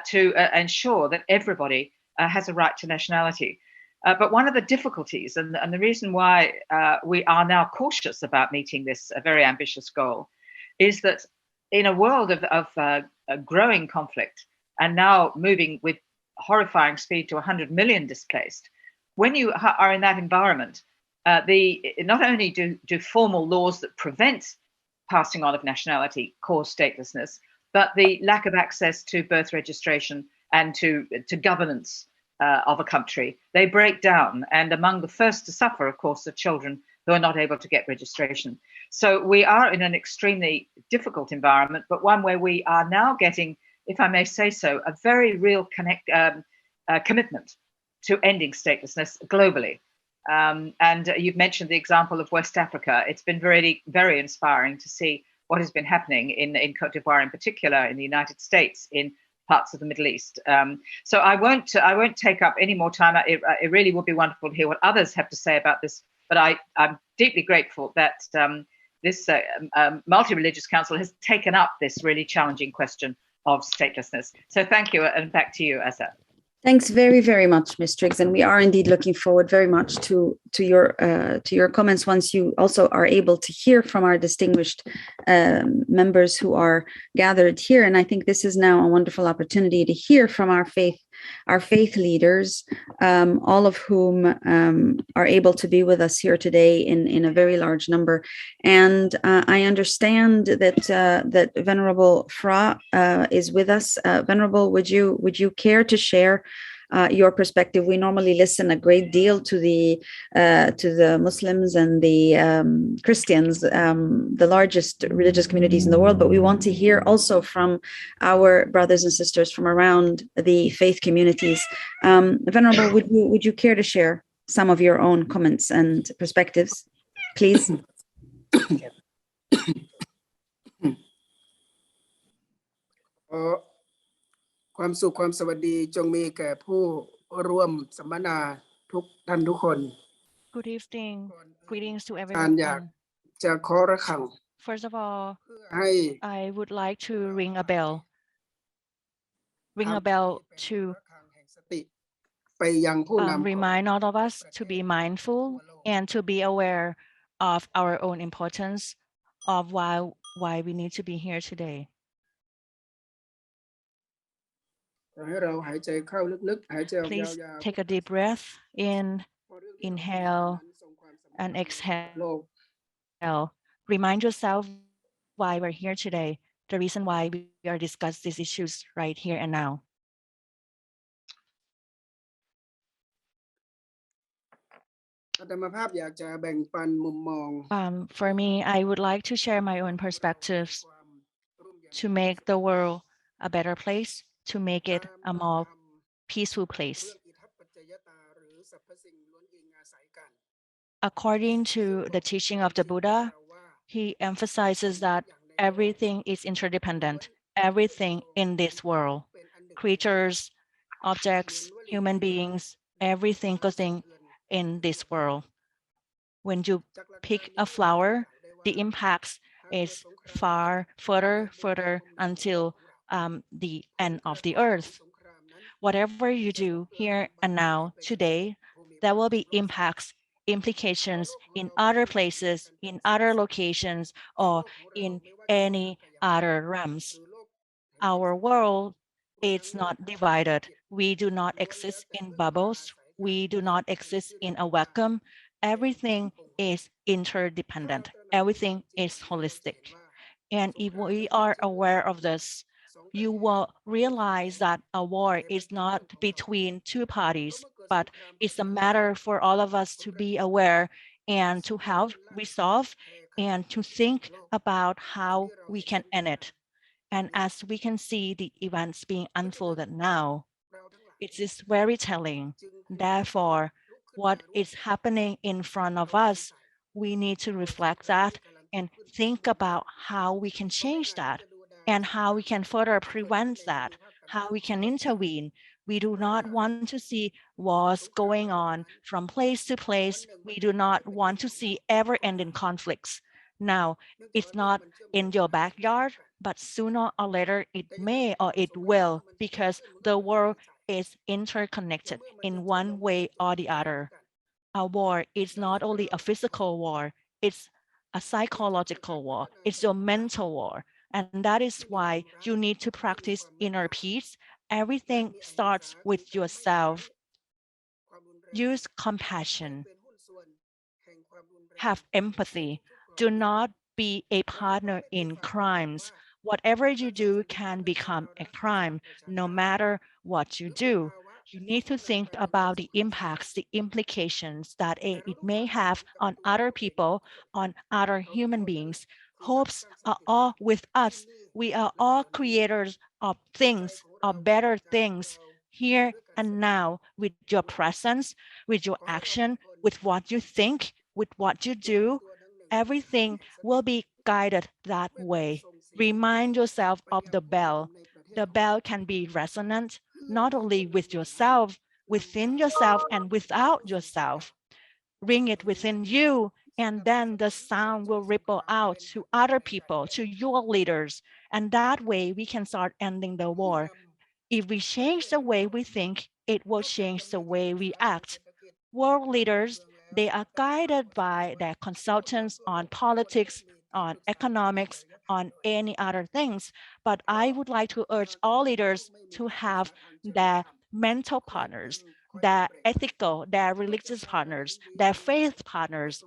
S4: to ensure that everybody has a right to nationality. But one of the difficulties, and the reason why we are now cautious about meeting this very ambitious goal, is that in a world of a growing conflict and now moving with horrifying speed to 100 million displaced, when you are in that environment, not only do formal laws that prevent passing on of nationality cause statelessness, but the lack of access to birth registration and to governance of a country, they break down. And among the first to suffer, of course, are children who are not able to get registration. So we are in an extremely difficult environment, but one where we are now getting, if I may say so, a very real commitment to ending statelessness globally. And you've mentioned the example of West Africa. It's been very, very inspiring to see what has been happening in Cote d'Ivoire in particular, in the United States, in parts of the Middle East. So I won't take up any more time. It really would be wonderful to hear what others have to say about this. But I'm deeply grateful that this multi-religious council has taken up this really challenging question of statelessness. So thank you, and back to you, Azza.
S1: Thanks very, very much, Ms. Triggs, and we are indeed looking forward very much to your comments once you also are able to hear from our distinguished members who are gathered here. And I think this is now a wonderful opportunity to hear from our faith our faith leaders, all of whom are able to be with us here today in a very large number. And I understand that that Venerable Fra is with us. Venerable, would you care to share your perspective? We normally listen a great deal to the Muslims and the Christians, the largest religious communities in the world, but we want to hear also from our brothers and sisters from around the faith communities. Venerable, would you care to share some of your own comments and perspectives, please?
S5: ความสุขความสวัสดีจงมีแก่ผู้ร่วมสัมมนาทุกท่านทุกคน
S6: Good evening. Greetings to
S5: การอยาก
S6: everyone.
S5: จะขอระฆัง
S6: First of all,
S5: ให้
S6: I would like to ring a bell
S5: ทำ
S6: to
S5: ระฆังแห่งสติไปยังผู้นำ
S6: remind all of us to be mindful and to be aware of our own importance of why we need to be here today.
S5: ให้เราหายใจเข้าลึกๆหายใจออก
S6: Please
S5: ยาว
S6: take a deep breath in,
S5: ๆเพราะเรื่องที่เรา
S6: inhale
S5: นั้นทรงความสำคัญ
S6: and
S5: โล
S6: exhale.
S5: ก
S6: Remind yourself why we're here today, the reason why we are discussing these issues right here and now.
S5: อาตมาภาพอยากจะแบ่งปันมุมมอง
S6: For me, I would like to share my own perspectives
S5: ความร่วมเย็น
S6: to make the world a better place, to make it a more peaceful
S5: เรื่
S6: place.
S5: องอิทัปปัจจยตาหรือสรรพสิ่งล้วนอิงอาศัยกัน
S6: According to the teaching of the Buddha, he emphasizes that everything is interdependent, everything in this world, creatures, objects, human beings, everything goes in this world. When you pick a flower, the impact is further until the end of the earth. Whatever you do here and now, today, there will be implications in other places, in other locations, or in any other realms. Our world is not divided. We do not exist in bubbles. We do not exist in a vacuum. Everything is interdependent. Everything is holistic. And if we are aware of this, you will realize that a war is not between two parties, but it's a matter for all of us to be aware and to help resolve and to think about how we can end it. And as we can see the events being unfolded now, it is very telling. Therefore, what is happening in front of us, we need to reflect that and think about how we can change that and how we can further prevent that, how we can intervene. We do not want to see wars going on from place to place. We do not want to see ever-ending conflicts. Now, it's not in your backyard, but sooner or later it may or it will, because the world is interconnected in one way or the other. A war is not only a physical war, it's a psychological war, it's your mental war. And that is why you need to practice inner peace. Everything starts with yourself. Use compassion. Have empathy. Do not be a partner in crimes. Whatever you do can become a crime, no matter what you do. You need to think about the impacts, the implications that it may have on other people, on other human beings. Hopes are all with us. We are all creators of things, of better things, here and now, with your presence, with your action, with what you think, with what you do. Everything will be guided that way. Remind yourself of the bell. The bell can be resonant, not only with yourself, within yourself and without yourself. Ring it within you, and then the sound will ripple out to other people, to your leaders. And that way we can start ending the war. If we change the way we think, it will change the way we act. World leaders, they are guided by their consultants on politics, on economics, on any other things. But I would like to urge all leaders to have their mental partners, their ethical, their religious partners, their faith partners.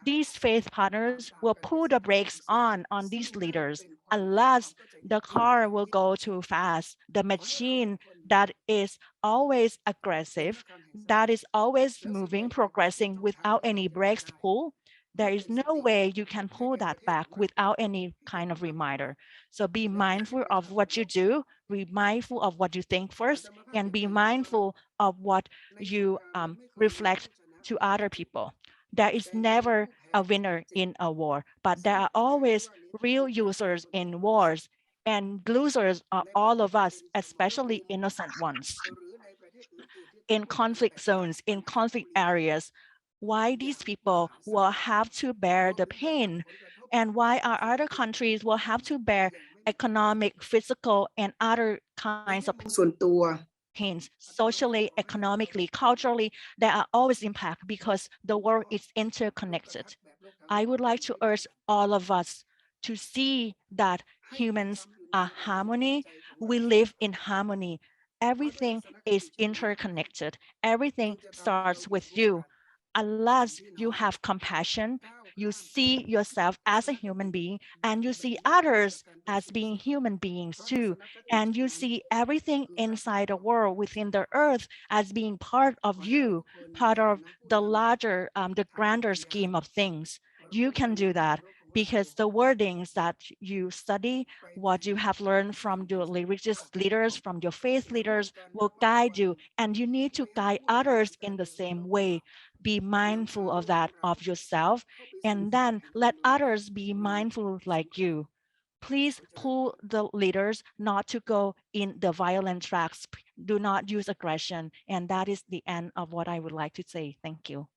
S6: These faith partners will pull the brakes on these leaders unless the car will go too fast. The machine that is always aggressive, that is always moving, progressing without any brakes pull, there is no way you can pull that back without any kind of reminder. So be mindful of what you do, be mindful of what you think first, and be mindful of what you reflect to other people. There is never a winner in a war, but there are always real users in wars, and losers are all of us, especially innocent ones. In conflict zones, in conflict areas, why these people will have to bear the pain, and why our other countries will have to bear economic, physical, and other kinds of pains, socially, economically, culturally, there are always impact because the world is interconnected. I would like to urge all of us to see that humans are harmony. We live in harmony. Everything is interconnected. Everything starts with you. Unless you have compassion, you see yourself as a human being, and you see others as being human beings too. And you see everything inside the world, within the earth, as being part of you, part of the larger, the grander scheme of things. You can do that because the wordings that you study, what you have learned from your religious leaders, from your faith leaders, will guide you. And you need to guide others in the same way. Be mindful of that, of yourself, and then let others be mindful like you. Please pull the leaders not to go in the violent tracks. Do not use aggression. And that is the end of what I would like to say. Thank you.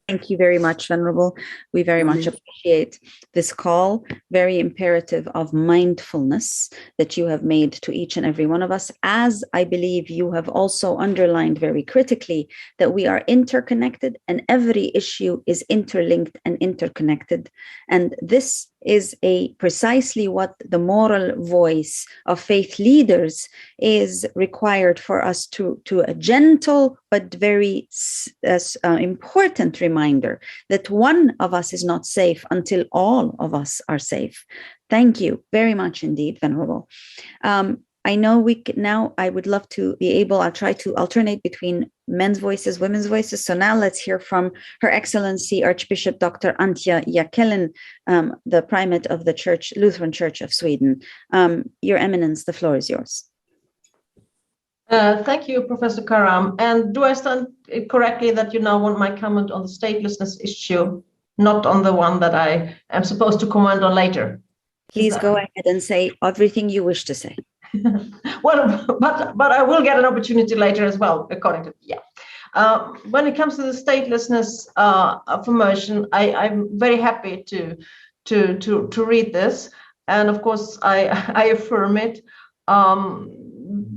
S1: Thank you very much, Venerable. We very much appreciate this call, very imperative of mindfulness that you have made to each and every one of us, as I believe you have also underlined very critically that we are interconnected and every issue is interlinked and interconnected. And this is precisely what the moral voice of faith leaders is required for us to a gentle but very important reminder that one of us is not safe until all of us are safe. Thank you very much indeed, Venerable. I know I would love to be able, I'll try to alternate between men's voices, women's voices. So now let's hear from Her Excellency Archbishop Dr. Antje Jackelin, the Primate of the Lutheran Church of Sweden. Your Eminence, the floor is yours.
S7: Thank you, Professor Karam. And do I understand it correctly that you now want my comment on the statelessness issue, not on the one that I am supposed to comment on later?
S1: Please go ahead and say everything you wish to say.
S7: Well, but I will get an opportunity later as well, according to when it comes to the statelessness affirmation, I'm very happy to read this, and of course I affirm it.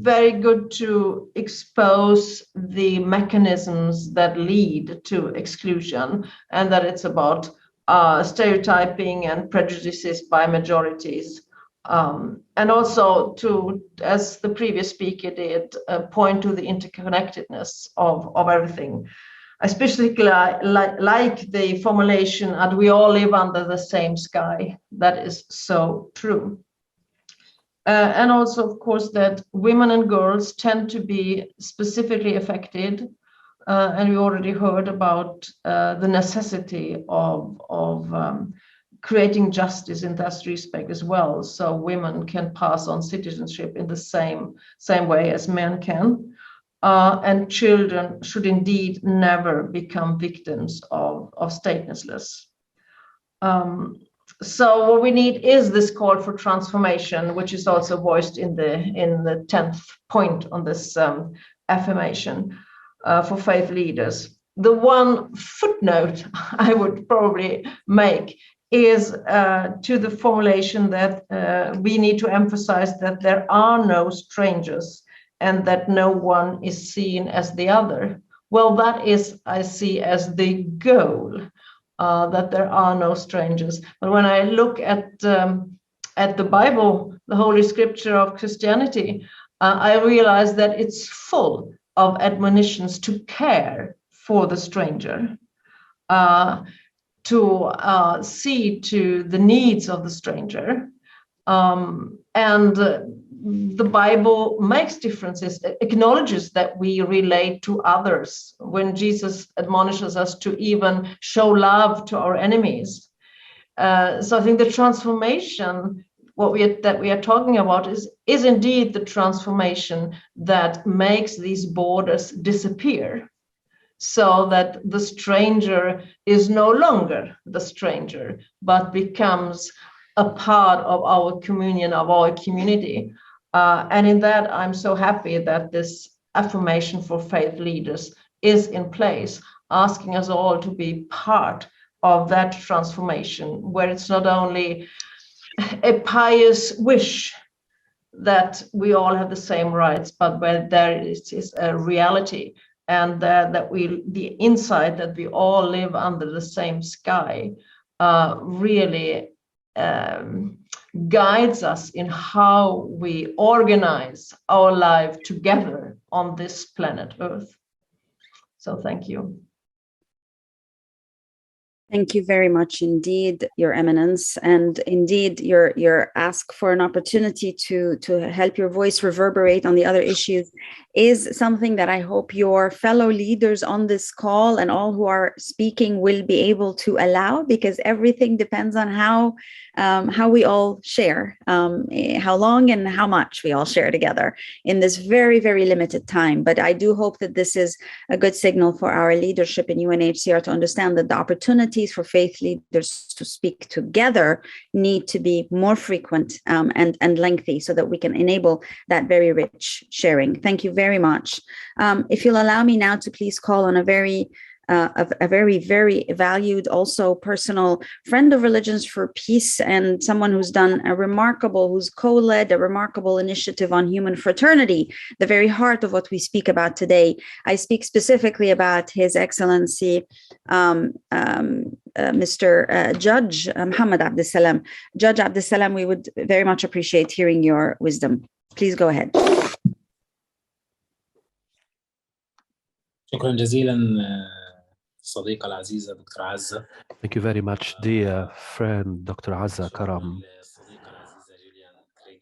S7: Very good to expose the mechanisms that lead to exclusion, and that it's about stereotyping and prejudices by majorities. And also to, as the previous speaker did, point to the interconnectedness of everything. I especially like the formulation, and we all live under the same sky. That is so true. And also, of course, that women and girls tend to be specifically affected. And we already heard about the necessity of creating justice in that respect as well, so women can pass on citizenship in the same way as men can, and children should indeed never become victims of statelessness. So what we need is this call for transformation, which is also voiced in the 10th point on this affirmation for faith leaders. The one footnote I would probably make is to the formulation that we need to emphasize that there are no strangers and that no one is seen as the other. Well, that is, I see as the goal, that there are no strangers. But when I look at the Bible, the Holy Scripture of Christianity, I realized that it's full of admonitions to care for the stranger, to see to the needs of the stranger. And the Bible makes differences, acknowledges that we relate to others when Jesus admonishes us to even show love to our enemies. So I think the transformation that we are talking about is indeed the transformation that makes these borders disappear, so that the stranger is no longer the stranger, but becomes a part of our communion, of our community. And in that, I'm so happy that this affirmation for faith leaders is in place, asking us all to be part of that transformation, where it's not only a pious wish that we all have the same rights, but where there is a reality, and that the insight that we all live under the same sky really guides us in how we organize our life together on this planet Earth. So thank you.
S1: Thank you very much indeed, Your Eminence, and indeed your ask for an opportunity to help your voice reverberate on the other issues is something that I hope your fellow leaders on this call and all who are speaking will be able to allow, because everything depends on how we all share, how long and how much we all share together in this very, very limited time. But I do hope that this is a good signal for our leadership in UNHCR to understand that the opportunities for faith leaders to speak together need to be more frequent and lengthy, so that we can enable that very rich sharing. Thank you very much. If you'll allow me now to please call on a very, very valued, also personal friend of Religions for Peace, and someone who's who's co-led a remarkable initiative on human fraternity, the very heart of what we speak about today. I speak specifically about His Excellency, Mr. Judge Muhammad Abdessalam. Judge Abdessalam, we would very much appreciate hearing your wisdom. Please go ahead.
S8: شكرا جزيلا صديقة العزيزة دكتور عزة.
S9: Thank you very much, dear friend, Dr. Azza Karam.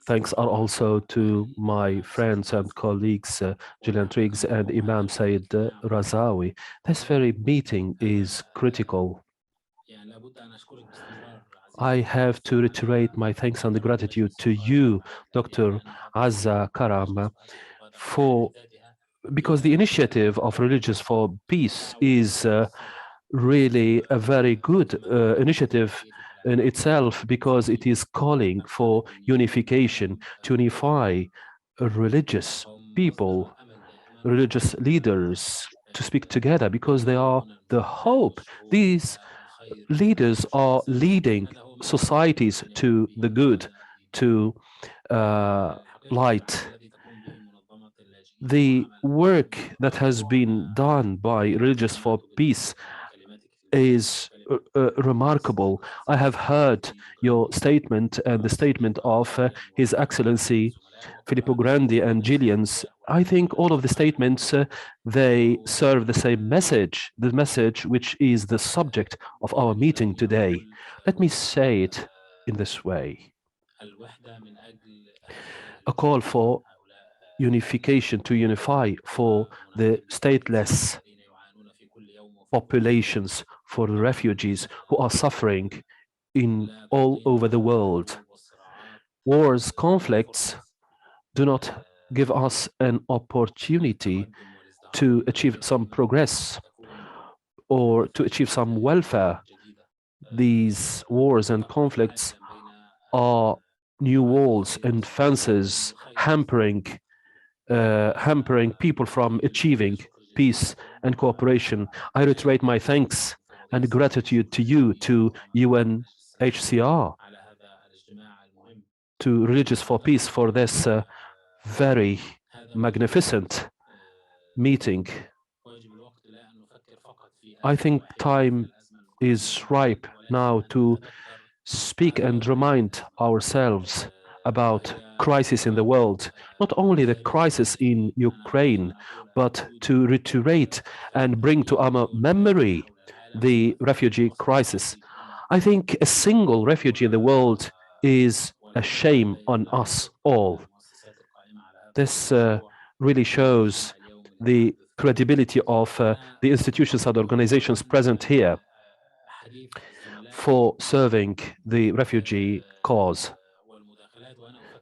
S9: Thanks are also to my friends and colleagues, Gillian Triggs and Imam Said Razawi. This very meeting is critical. I have to reiterate my thanks and gratitude to you, Dr. Azza Karam, because the initiative of Religions for Peace is really a very good initiative in itself, because it is calling for unification, to unify religious people, religious leaders, to speak together, because they are the hope. These leaders are leading societies to the good, to light. The work that has been done by Religions for Peace is remarkable. I have heard your statement and the statement of His Excellency Filippo Grandi and Gillian's. I think all of the statements, they serve the same message, the message which is the subject of our meeting today. Let me say it in this way. A call for unification, to unify for the stateless populations, for the refugees who are suffering in all over the world. Wars, conflicts do not give us an opportunity to achieve some progress or to achieve some welfare. These wars and conflicts are new walls and fences hampering people from achieving peace and cooperation. I reiterate my thanks and gratitude to you, to UNHCR, to Religions for Peace, for this very magnificent meeting. I think time is ripe now to speak and remind ourselves about crisis in the world, not only the crisis in Ukraine, but to reiterate and bring to our memory the refugee crisis. I think a single refugee in the world is a shame on us all. This really shows the credibility of the institutions and organizations present here for serving the refugee cause.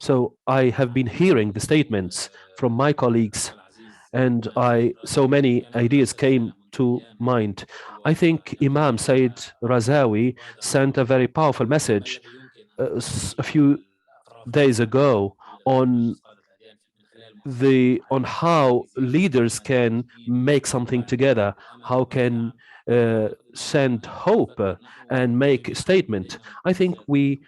S9: So I have been hearing the statements from my colleagues, and so many ideas came to mind. I think Imam Said Razawi sent a very powerful message a few days ago on how leaders can make something together, how can send hope and make a statement. I think we,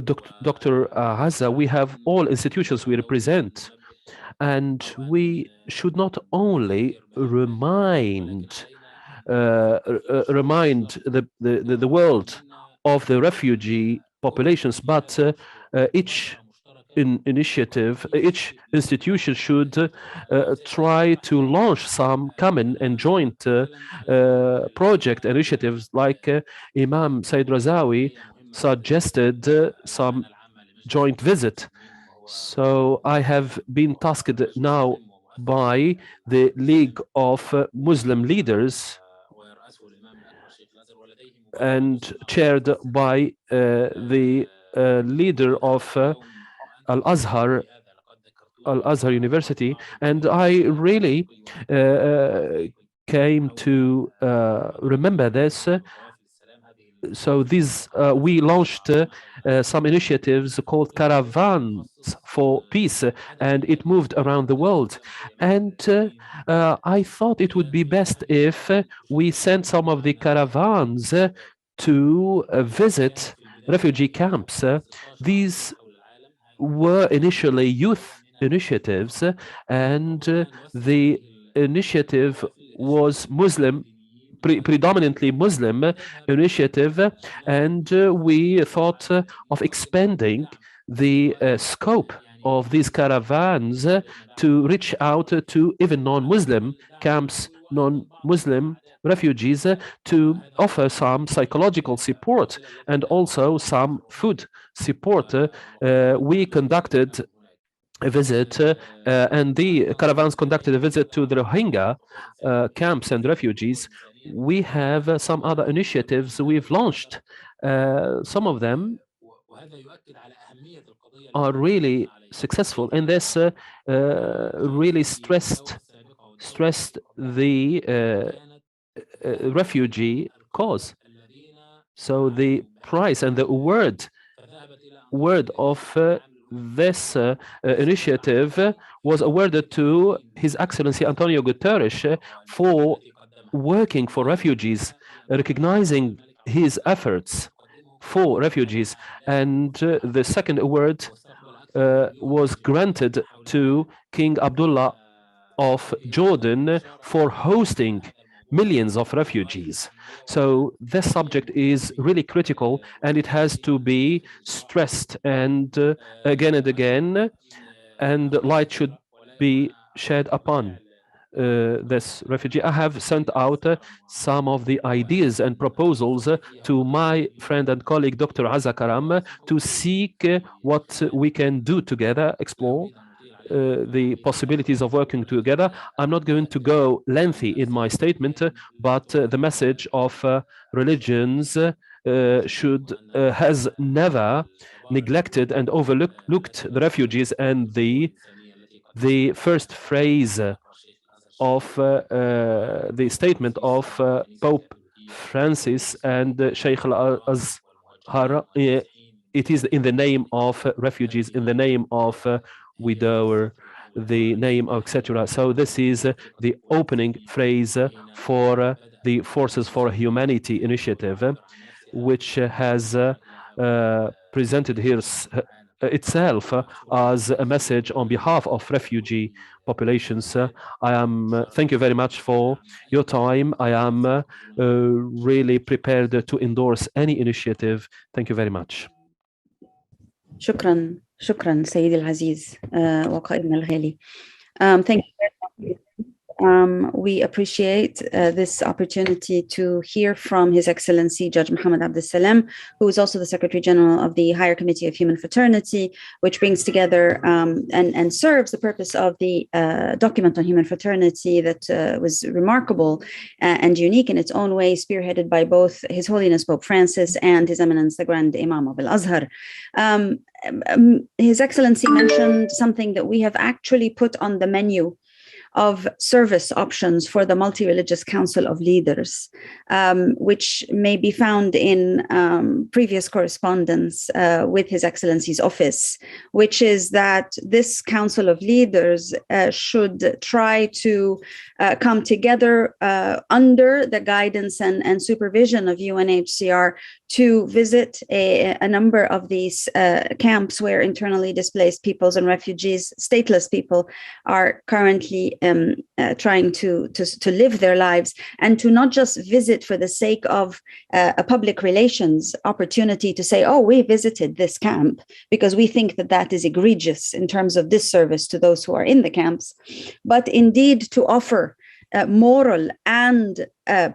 S9: Dr. Azza, we have all institutions we represent, and we should not only remind the world of the refugee populations, but each institution should try to launch some common and joint project initiatives, like Imam Said Razawi suggested some joint visit. So I have been tasked now by the League of Muslim Leaders and chaired by the leader of Al-Azhar University, and I really came to remember this. So we launched some initiatives called Caravans for Peace, and it moved around the world. And I thought it would be best if we sent some of the caravans to visit refugee camps. These were initially youth initiatives, and the initiative was predominantly Muslim initiative, and we thought of expanding the scope of these caravans to reach out to even non-Muslim camps, non-Muslim refugees, to offer some psychological support and also some food support. We conducted a visit, and the caravans conducted a visit to the Rohingya camps and refugees. We have some other initiatives we've launched. Some of them are really successful, and this really stressed the refugee cause. So the price and the word of this initiative was awarded to His Excellency Antonio Guterres for working for refugees, recognizing his efforts for refugees. And the second award was granted to King Abdullah of Jordan for hosting millions of refugees. So this subject is really critical, and it has to be stressed and again, and light should be shed upon this refugee. I have sent out some of the ideas and proposals to my friend and colleague Dr. Azza Karam to seek what we can do together, explore the possibilities of working together. I'm not going to go lengthy in my statement, but the message of religions has never neglected and overlooked the refugees, and the first phrase of the statement of Pope Francis and Sheikh Al-Azhar, it is in the name of refugees, in the name of widower, the name, etc. So this is the opening phrase for the Forces for Humanity initiative, which has presented here itself as a message on behalf of refugee populations. Thank you very much for your time. I am really prepared to endorse any initiative. Thank you very much.
S1: Shukran, شكرا سيدي العزيز وقائدنا الغالي. Thank you very much. We appreciate this opportunity to hear from His Excellency Judge Mohammed Abdel Salem, who is also the Secretary General of the Higher Committee of Human Fraternity, which brings together and serves the purpose of the document on human fraternity that was remarkable and unique in its own way, spearheaded by both His Holiness Pope Francis and His Eminence the Grand Imam of Al-Azhar. His Excellency mentioned something that we have actually put on the menu of service options for the Multi-Religious Council of Leaders, which may be found in previous correspondence with His Excellency's office, which is that this Council of Leaders should try to come together under the guidance and supervision of UNHCR to visit a number of these camps where internally displaced peoples and refugees, stateless people, are currently trying to live their lives, and to not just visit for the sake of a public relations opportunity to say, oh, we visited this camp, because we think that that is egregious in terms of disservice to those who are in the camps, but indeed to offer moral and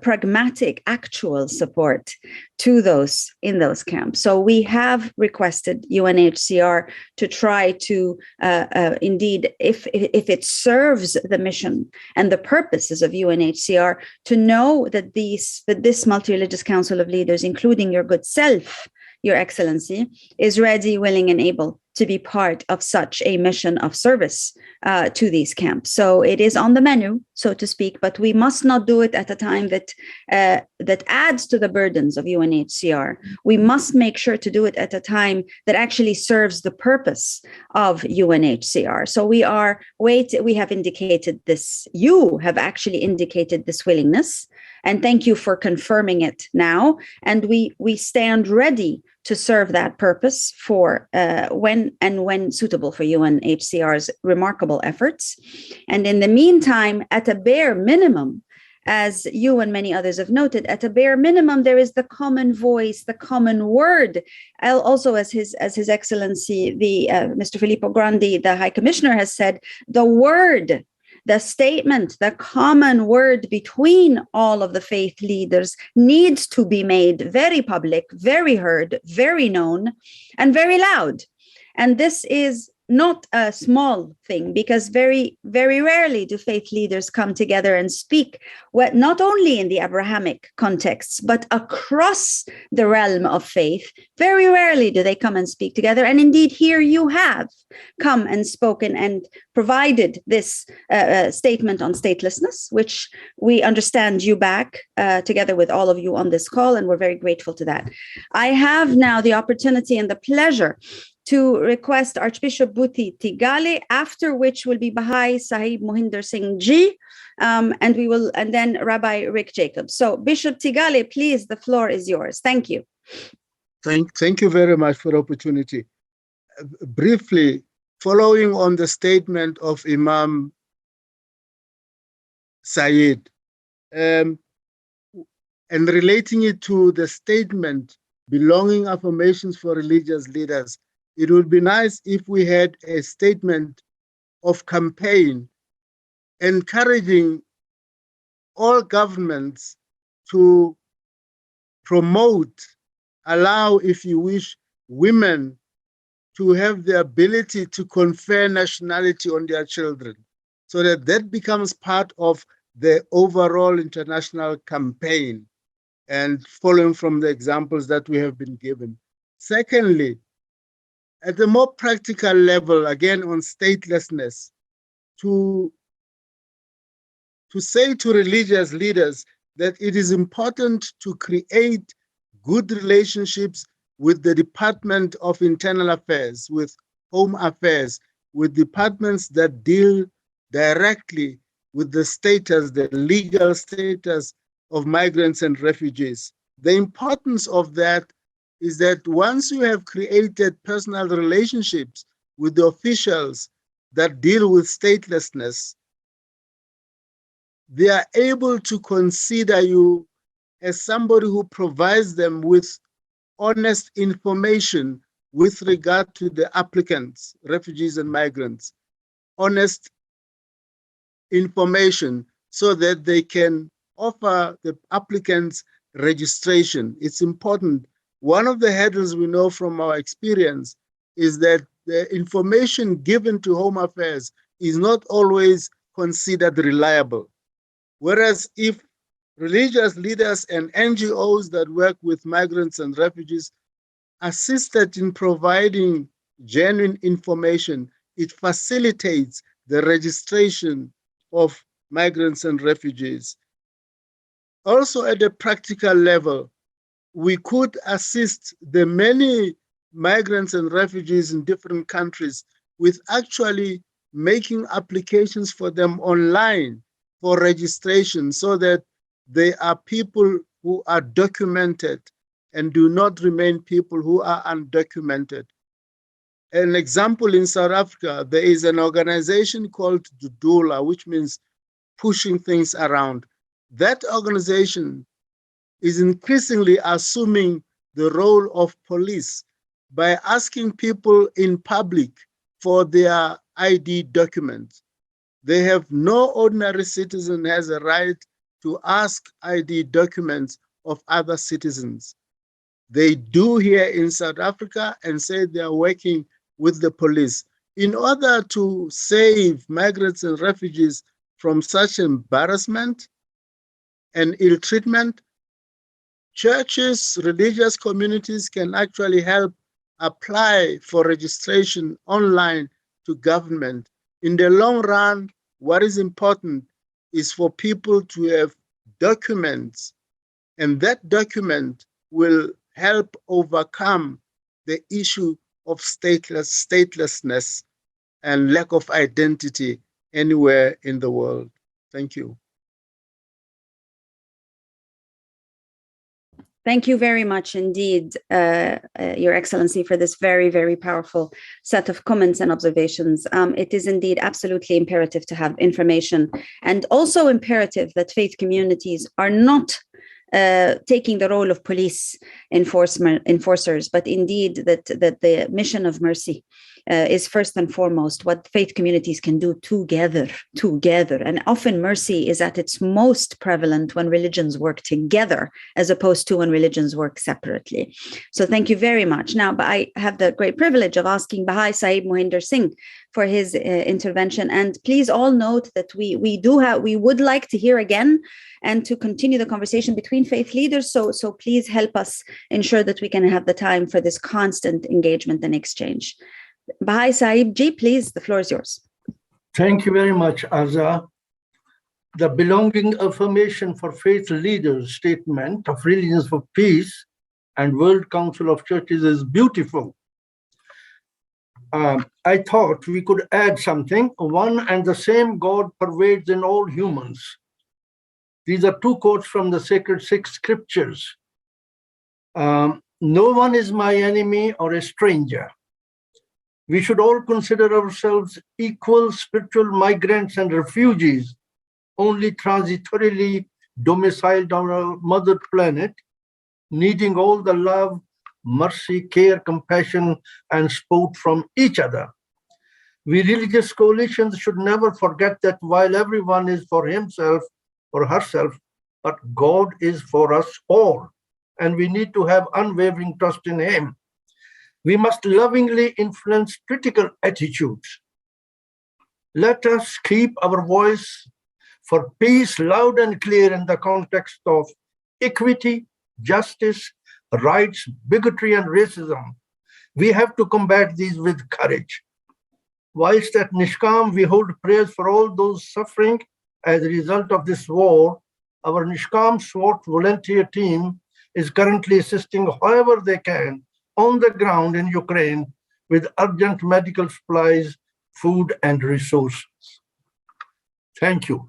S1: pragmatic actual support to those in those camps. So we have requested UNHCR to try to indeed, if it serves the mission and the purposes of UNHCR, to know that this Multi-Religious Council of Leaders, including your good self, Your Excellency, is ready, willing, and able to be part of such a mission of service to these camps. So it is on the menu, so to speak, but we must not do it at a time that adds to the burdens of UNHCR. We must make sure to do it at a time that actually serves the purpose of UNHCR. So we have indicated this. You have actually indicated this willingness, and thank you for confirming it now. And we stand ready to serve that purpose for when suitable for UNHCR's remarkable efforts. And in the meantime, at a bare minimum, as you and many others have noted, at a bare minimum, there is the common voice, the common word. Also, as His Excellency, Mr. Filippo Grandi, the High Commissioner, has said, the word, the statement, the common word between all of the faith leaders needs to be made very public, very heard, very known, and very loud. And this is not a small thing, because very, very rarely do faith leaders come together and speak, not only in the Abrahamic contexts, but across the realm of faith. Very rarely do they come and speak together. And indeed, here you have come and spoken and provided this statement on statelessness, which we understand you back together with all of you on this call, and we're very grateful to that. I have now the opportunity and the pleasure to request Archbishop Bhuti Tigale, after which will be Bahai Sahib Mohinder Singh Ji, and then Rabbi Rick Jacobs. So Bishop Tigale, please, the floor is yours. Thank you.
S10: Thank you very much for the opportunity. Briefly, following on the statement of Imam Said, and relating it to the statement belonging affirmations for religious leaders, it would be nice if we had a statement of campaign encouraging all governments to promote, allow, if you wish, women to have the ability to confer nationality on their children, so that becomes part of the overall international campaign, and following from the examples that we have been given. Secondly, at a more practical level, again on statelessness, to say to religious leaders that it is important to create good relationships with the Department of Internal Affairs, with Home Affairs, with departments that deal directly with the status, the legal status of migrants and refugees. The importance of that is that once you have created personal relationships with the officials that deal with statelessness, they are able to consider you as somebody who provides them with honest information with regard to the applicants, refugees and migrants, honest information so that they can offer the applicants registration. It's important. One of the hurdles we know from our experience is that the information given to Home Affairs is not always considered reliable. Whereas if religious leaders and NGOs that work with migrants and refugees assisted in providing genuine information, it facilitates the registration of migrants and refugees. Also, at a practical level, we could assist the many migrants and refugees in different countries with actually making applications for them online for registration so that they are people who are documented and do not remain people who are undocumented. An example in South Africa, there is an organization called Dudula, which means pushing things around. That organization is increasingly assuming the role of police by asking people in public for their ID documents. They have no ordinary citizen has a right to ask ID documents of other citizens. They do here in South Africa and say they are working with the police. In order to save migrants and refugees from such embarrassment and ill treatment, churches, religious communities can actually help apply for registration online to government. In the long run, what is important is for people to have documents, and that document will help overcome the issue of statelessness and lack of identity anywhere in the world. Thank you.
S1: Thank you very much indeed, Your Excellency, for this very, very powerful set of comments and observations. It is indeed absolutely imperative to have information, and also imperative that faith communities are not taking the role of police enforcers, but indeed that the mission of mercy is first and foremost what faith communities can do together. And often mercy is at its most prevalent when religions work together, as opposed to when religions work separately. So thank you very much. Now, I have the great privilege of asking Bahai Sahib Mohinder Singh for his intervention. And please all note that we would like to hear again and to continue the conversation between faith leaders. So please help us ensure that we can have the time for this constant engagement and exchange. Bahai Sahib Ji, please, the floor is yours.
S11: Thank you very much, Azza. The Belonging Affirmation for Faith Leaders statement of Religions for Peace and World Council of Churches is beautiful. I thought we could add something. One and the same God pervades in all humans. These are two quotes from the sacred six scriptures. No one is my enemy or a stranger. We should all consider ourselves equal spiritual migrants and refugees, only transitorily domiciled on our mother planet, needing all the love, mercy, care, compassion, and support from each other. We religious coalitions should never forget that while everyone is for himself or herself, but God is for us all, and we need to have unwavering trust in Him. We must lovingly influence critical attitudes. Let us keep our voice for peace loud and clear in the context of equity, justice, rights, bigotry, and racism. We have to combat these with courage. Whilst at Nishkam, we hold prayers for all those suffering as a result of this war, our Nishkam SWAT volunteer team is currently assisting however they can on the ground in Ukraine with urgent medical supplies, food, and resources. Thank you.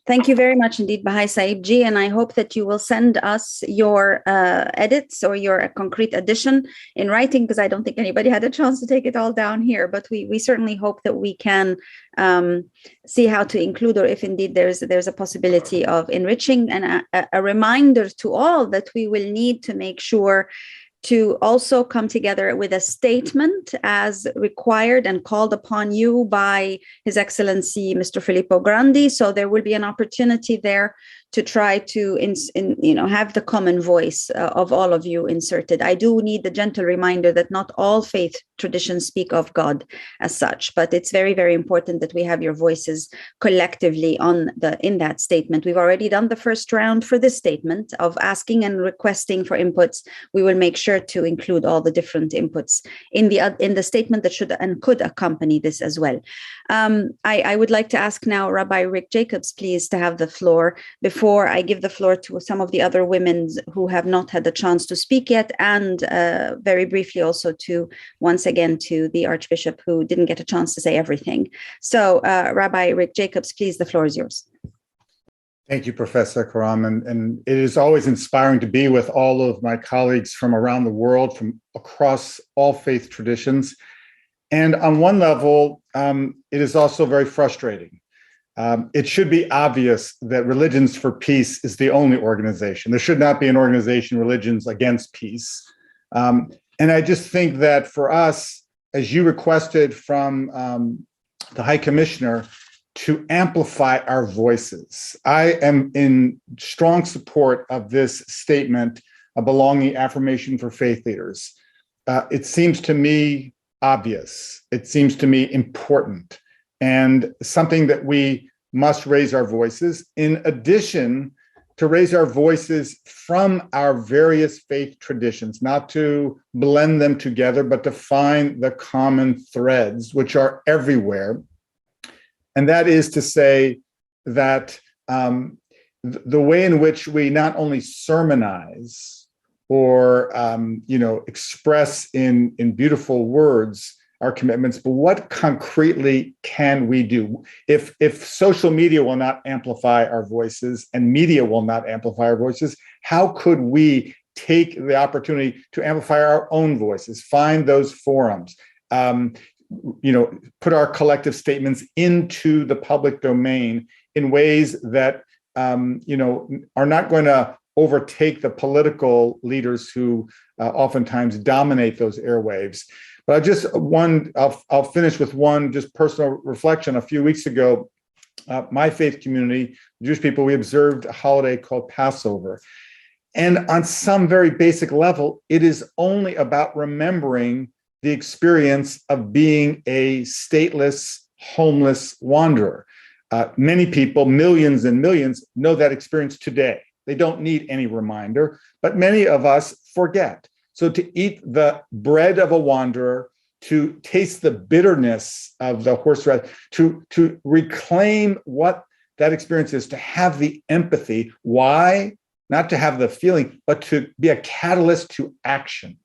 S1: Thank you very much indeed, Bahai Sahib Ji, and I hope that you will send us your edits or your concrete addition in writing, because I don't think anybody had a chance to take it all down here, but we certainly hope that we can see how to include, or if indeed there's a possibility of enriching, and a reminder to all that we will need to make sure to also come together with a statement as required and called upon you by His Excellency Mr. Filippo Grandi. So there will be an opportunity there to try to have the common voice of all of you inserted. I do need the gentle reminder that not all faith traditions speak of God as such, but it's very, very important that we have your voices collectively in that statement. We've already done the first round for this statement of asking and requesting for inputs. We will make sure to include all the different inputs in the statement that should and could accompany this as well. I would like to ask now Rabbi Rick Jacobs, please, to have the floor before I give the floor to some of the other women who have not had the chance to speak yet, and very briefly also once again to the Archbishop who didn't get a chance to say everything. So Rabbi Rick Jacobs, please, the floor is yours.
S12: Thank you, Professor Karam. And it is always inspiring to be with all of my colleagues from around the world, from across all faith traditions. And on one level, it is also very frustrating. It should be obvious that Religions for Peace is the only organization. There should not be an organization, Religions Against Peace. And I just think that for us, as you requested from the High Commissioner, to amplify our voices. I am in strong support of this statement, a belonging affirmation for faith leaders. It seems to me obvious. It seems to me important, and something that we must raise our voices, in addition to raise our voices from our various faith traditions, not to blend them together, but to find the common threads, which are everywhere. And that is to say that the way in which we not only sermonize or express in beautiful words our commitments, but what concretely can we do? If social media will not amplify our voices and media will not amplify our voices, how could we take the opportunity to amplify our own voices, find those forums, put our collective statements into the public domain in ways that, are not going to overtake the political leaders who oftentimes dominate those airwaves. But I'll finish with one just personal reflection. A few weeks ago, my faith community, Jewish people, we observed a holiday called Passover. And on some very basic level, it is only about remembering the experience of being a stateless, homeless wanderer. Many people, millions and millions, know that experience today. They don't need any reminder, but many of us forget. So to eat the bread of a wanderer, to taste the bitterness of the horseradish, to reclaim what that experience is, to have the empathy. Why? Not to have the feeling, but to be a catalyst to action,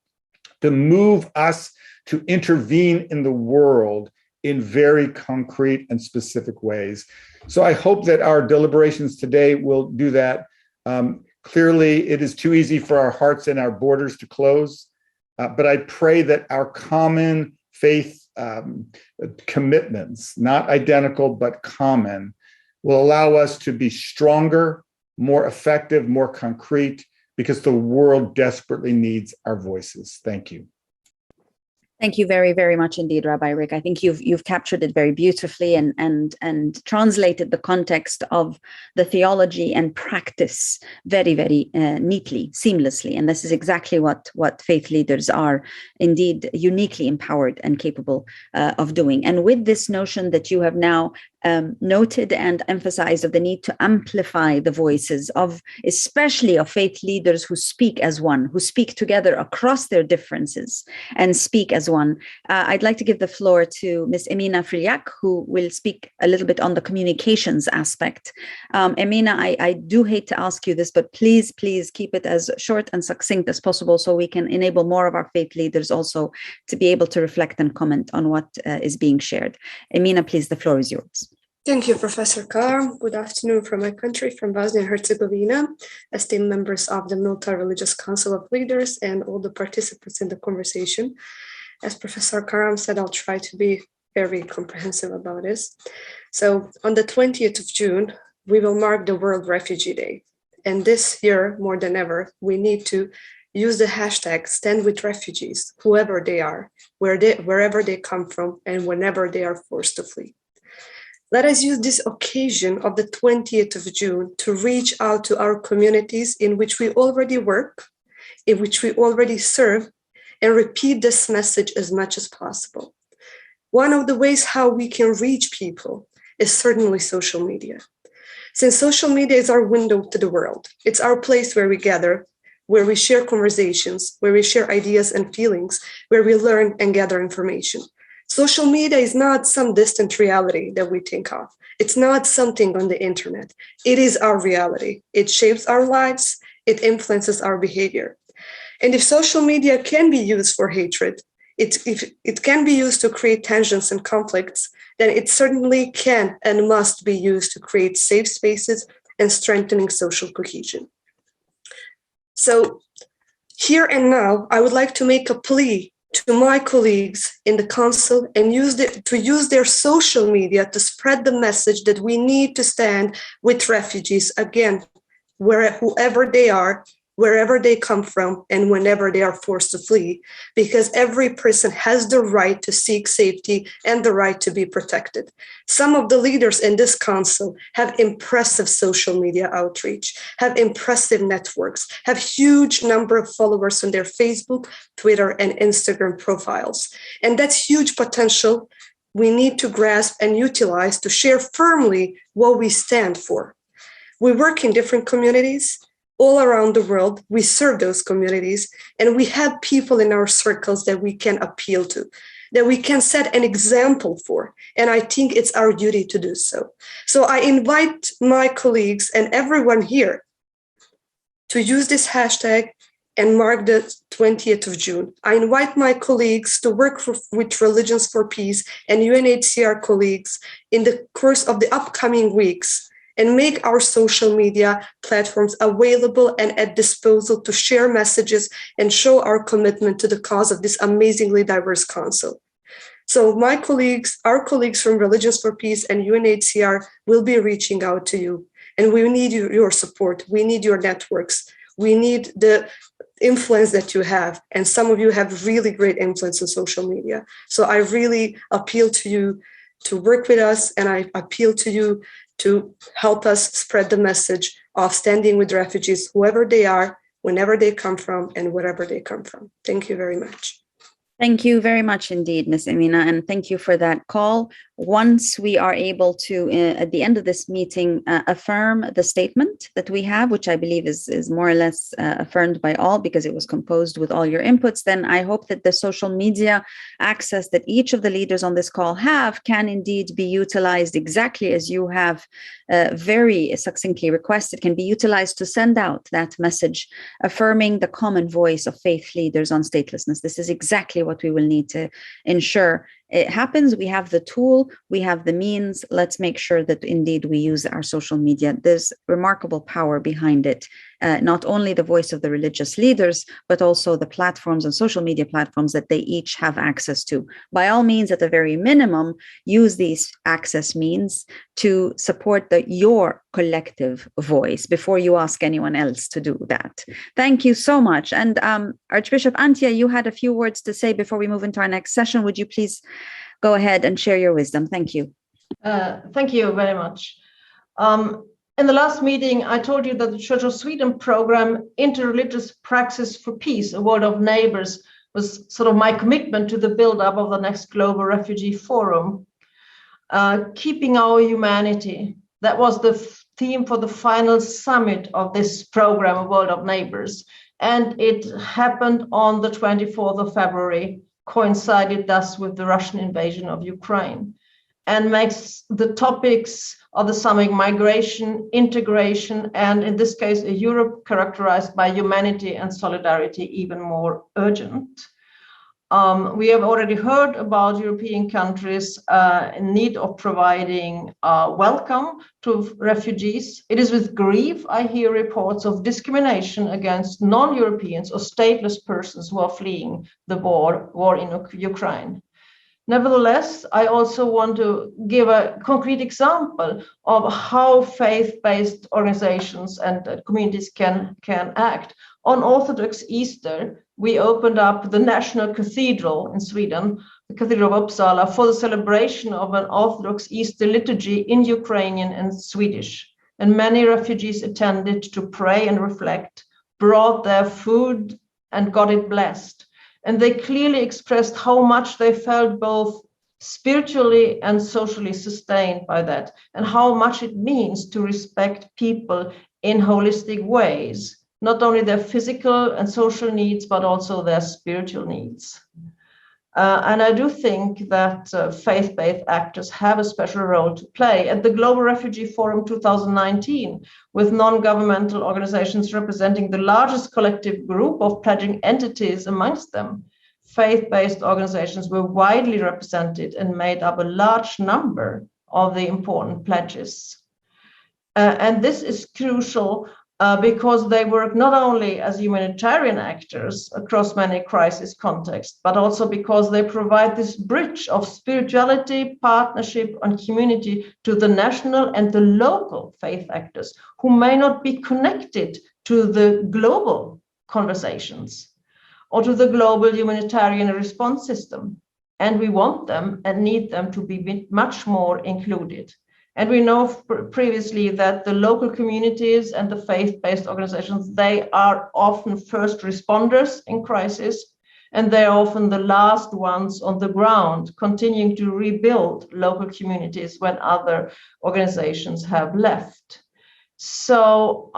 S12: to move us to intervene in the world in very concrete and specific ways. So I hope that our deliberations today will do that. Clearly, it is too easy for our hearts and our borders to close, but I pray that our common faith commitments, not identical, but common, will allow us to be stronger, more effective, more concrete, because the world desperately needs our voices. Thank you.
S1: Thank you very, very much indeed, Rabbi Rick. I think you've captured it very beautifully and translated the context of the theology and practice very, very neatly, seamlessly. And this is exactly what faith leaders are indeed uniquely empowered and capable of doing. And with this notion that you have now noted and emphasized of the need to amplify the voices of, especially of faith leaders who speak as one, who speak together across their differences and speak as one. I'd like to give the floor to Ms. Emina Friliak, who will speak a little bit on the communications aspect. Emina, I do hate to ask you this, but please keep it as short and succinct as possible so we can enable more of our faith leaders also to be able to reflect and comment on what is being shared. Emina, please, the floor is yours.
S13: Thank you, Professor Karam. Good afternoon from my country, from Bosnia and Herzegovina, esteemed members of the Multi-Religious Council of Leaders and all the participants in the conversation. As Professor Karam said, I'll try to be very comprehensive about this. So on the 20th of June, we will mark the World Refugee Day. And this year, more than ever, we need to use the hashtag #StandWithRefugees, whoever they are, wherever they come from, and whenever they are forced to flee. Let us use this occasion of the 20th of June to reach out to our communities in which we already work, in which we already serve, and repeat this message as much as possible. One of the ways how we can reach people is certainly social media. Since social media is our window to the world, it's our place where we gather, where we share conversations, where we share ideas and feelings, where we learn and gather information. Social media is not some distant reality that we think of. It's not something on the internet. It is our reality. It shapes our lives. It influences our behavior. And if social media can be used for hatred, if it can be used to create tensions and conflicts, then it certainly can and must be used to create safe spaces and strengthening social cohesion. So here and now, I would like to make a plea to my colleagues in the Council and to use their social media to spread the message that we need to stand with refugees, again, whoever they are, wherever they come from, and whenever they are forced to flee, because every person has the right to seek safety and the right to be protected. Some of the leaders in this council have impressive social media outreach, have impressive networks, have huge number of followers on their Facebook, Twitter, and Instagram profiles. And that's huge potential we need to grasp and utilize to share firmly what we stand for. We work in different communities all around the world. We serve those communities, and we have people in our circles that we can appeal to, that we can set an example for. And I think it's our duty to do so. So I invite my colleagues and everyone here to use this hashtag and mark the 20th of June. I invite my colleagues to work with Religions for Peace and UNHCR colleagues in the course of the upcoming weeks and make our social media platforms available and at disposal to share messages and show our commitment to the cause of this amazingly diverse council. So my colleagues, our colleagues from Religions for Peace and UNHCR will be reaching out to you. And we need your support. We need your networks. We need the influence that you have. And some of you have really great influence on social media. So I really appeal to you to work with us, and I appeal to you to help us spread the message of standing with refugees, whoever they are, whenever they come from, and wherever they come from. Thank you very much.
S1: Thank you very much indeed, Ms. Amina, and thank you for that call. Once we are able to, at the end of this meeting, affirm the statement that we have, which I believe is more or less affirmed by all because it was composed with all your inputs, then I hope that the social media access that each of the leaders on this call have can indeed be utilized exactly as you have very succinctly requested, can be utilized to send out that message affirming the common voice of faith leaders on statelessness. This is exactly what we will need to ensure it happens. We have the tool, we have the means. Let's make sure that indeed we use our social media. There's remarkable power behind it. Not only the voice of the religious leaders, but also the platforms and social media platforms that they each have access to. By all means, at the very minimum, use these access means to support your collective voice before you ask anyone else to do that. Thank you so much. And Archbishop Antia, you had a few words to say before we move into our next session. Would you please go ahead and share your wisdom? Thank you.
S7: Thank you very much. In the last meeting, I told you that the Church of Sweden program, Interreligious Praxis for Peace, a World of Neighbors, was sort of my commitment to the build-up of the next Global Refugee Forum. Keeping our humanity, that was the theme for the final summit of this program, A World of Neighbors. And it happened on the 24th of February, coincided thus with the Russian invasion of Ukraine, and makes the topics of the summit migration, integration, and in this case, a Europe characterized by humanity and solidarity even more urgent. We have already heard about European countries in need of providing welcome to refugees. It is with grief I hear reports of discrimination against non-Europeans or stateless persons who are fleeing the war in Ukraine. Nevertheless, I also want to give a concrete example of how faith-based organizations and communities can act. On Orthodox Easter, we opened up the National Cathedral in Sweden, the Cathedral of Uppsala, for the celebration of an Orthodox Easter liturgy in Ukrainian and Swedish. And many refugees attended to pray and reflect, brought their food and got it blessed. And they clearly expressed how much they felt both spiritually and socially sustained by that, and how much it means to respect people in holistic ways, not only their physical and social needs, but also their spiritual needs. And I do think that faith-based actors have a special role to play. At the Global Refugee Forum 2019, with non-governmental organizations representing the largest collective group of pledging entities amongst them, faith-based organizations were widely represented and made up a large number of the important pledges. And this is crucial because they work not only as humanitarian actors across many crisis contexts, but also because they provide this bridge of spirituality, partnership, and community to the national and the local faith actors who may not be connected to the global conversations or to the global humanitarian response system. And we want them and need them to be much more included. And we know previously that the local communities and the faith-based organizations, they are often first responders in crisis, and they're often the last ones on the ground, continuing to rebuild local communities when other organizations have left. So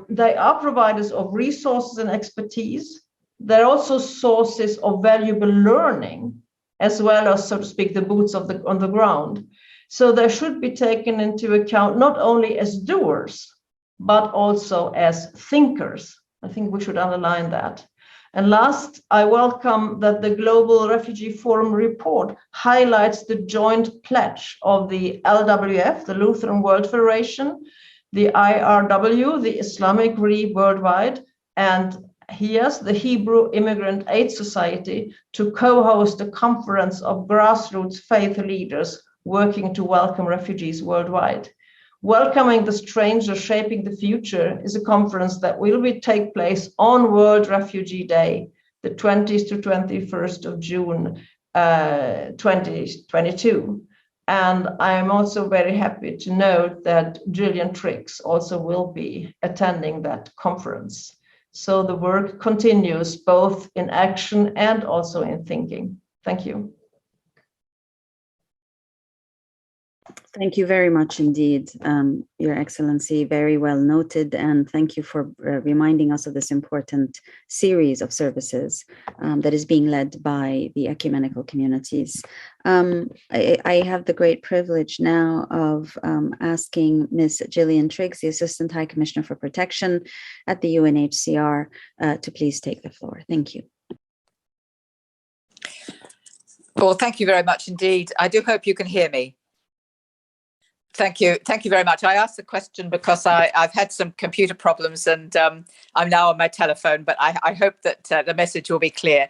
S7: they are providers of resources and expertise. They're also sources of valuable learning, as well as, so to speak, the boots on the ground. So they should be taken into account not only as doers, but also as thinkers. I think we should underline that. And last, I welcome that the Global Refugee Forum report highlights the joint pledge of the LWF, the Lutheran World Federation, the IRW, the Islamic Relief Worldwide, and HIAS, the Hebrew Immigrant Aid Society, to co-host a conference of grassroots faith leaders working to welcome refugees worldwide. Welcoming the Stranger Shaping the Future is a conference that will take place on World Refugee Day, the 20th to 21st of June, 2022. And I am also very happy to note that Gillian Triggs also will be attending that conference. So the work continues both in action and also in thinking. Thank you.
S1: Thank you very much indeed, Your Excellency, very well noted, and thank you for reminding us of this important series of services that is being led by the ecumenical communities. I have the great privilege now of asking Ms. Gillian Triggs, the Assistant High Commissioner for Protection at the UNHCR, to please take the floor. Thank you.
S4: Well, thank you very much indeed. I do hope you can hear me. Thank you very much. I asked the question because I've had some computer problems and I'm now on my telephone, but I hope that the message will be clear.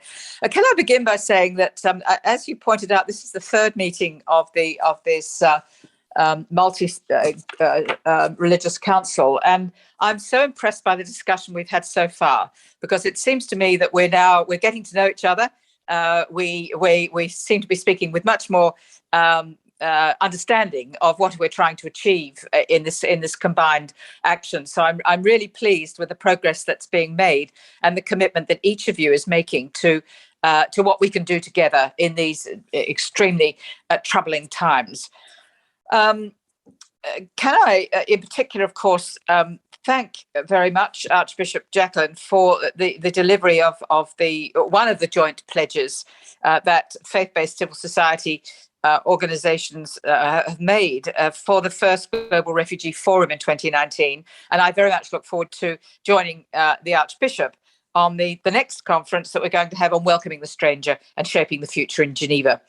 S4: Can I begin by saying that, as you pointed out, this is the third meeting of this multi-religious council, and I'm so impressed by the discussion we've had so far, because it seems to me that we're getting to know each other. We seem to be speaking with much more understanding of what we're trying to achieve in this combined action. So I'm really pleased with the progress that's being made and the commitment that each of you is making to what we can do together in these extremely troubling times. Can I, in particular, of course, thank very much Archbishop Jacqueline for the delivery of one of the joint pledges that faith-based civil society organizations have made for the first Global Refugee Forum in 2019. And I very much look forward to joining the Archbishop on the next conference that we're going to have on welcoming the stranger and shaping the future in Geneva.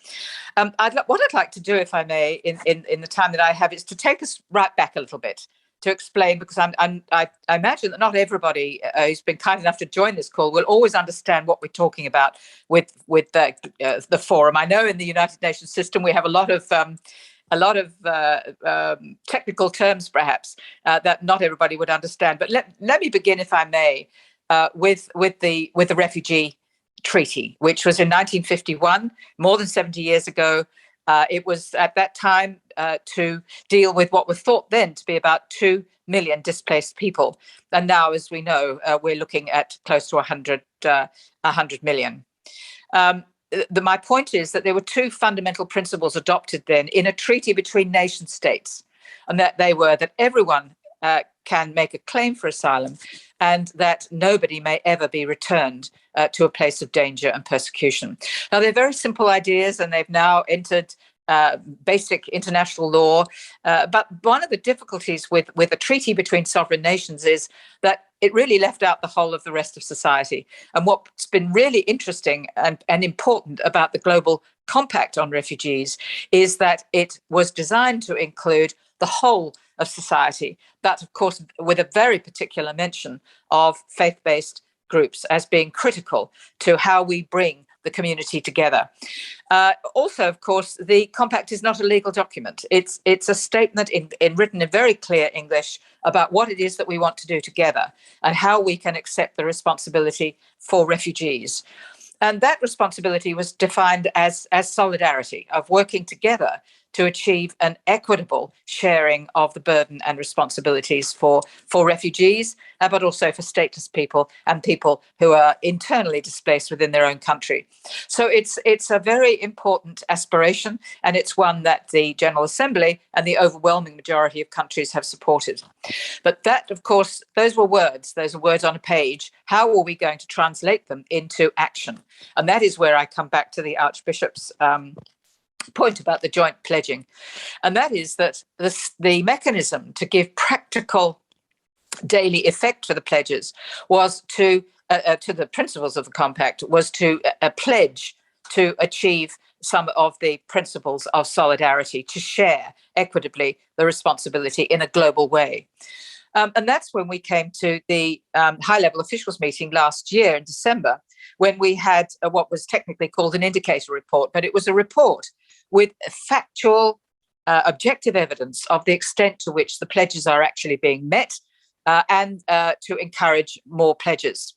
S4: What I'd like to do, if I may, in the time that I have, is to take us right back a little bit explain, because I imagine that not everybody who's been kind enough to join this call will always understand what we're talking about with the forum. I know in the United Nations system we have a lot of technical terms, perhaps, that not everybody would understand. But let me begin, if I may, with the refugee treaty, which was in 1951, more than 70 years ago. It was at that time to deal with what was thought then to be about 2 million displaced people. And now, as we know, we're looking at close to 100 million. My point is that there were two fundamental principles adopted then in a treaty between nation states, and that they were that everyone can make a claim for asylum and that nobody may ever be returned to a place of danger and persecution. Now, they're very simple ideas, and they've now entered basic international law. But one of the difficulties with a treaty between sovereign nations is that it really left out the whole of the rest of society. And what's been really interesting and important about the Global Compact on Refugees is that it was designed to include the whole of society, but of course with a very particular mention of faith-based groups as being critical to how we bring the community together. Also, of course, the compact is not a legal document. It's a statement written in very clear English about what it is that we want to do together and how we can accept the responsibility for refugees. And that responsibility was defined as solidarity, of working together to achieve an equitable sharing of the burden and responsibilities for refugees, but also for stateless people and people who are internally displaced within their own country. So it's a very important aspiration, and it's one that the General Assembly and the overwhelming majority of countries have supported. But that, of course, those were words on a page. How are we going to translate them into action? And that is where I come back to the Archbishop's point about the joint pledging. And that is that the mechanism to give practical daily effect to the pledges was to the principles of the compact was to pledge to achieve some of the principles of solidarity, to share equitably the responsibility in a global way. And that's when we came to the high-level officials meeting last year in December, when we had what was technically called an indicator report, but it was a report with factual, objective evidence of the extent to which the pledges are actually being met and to encourage more pledges.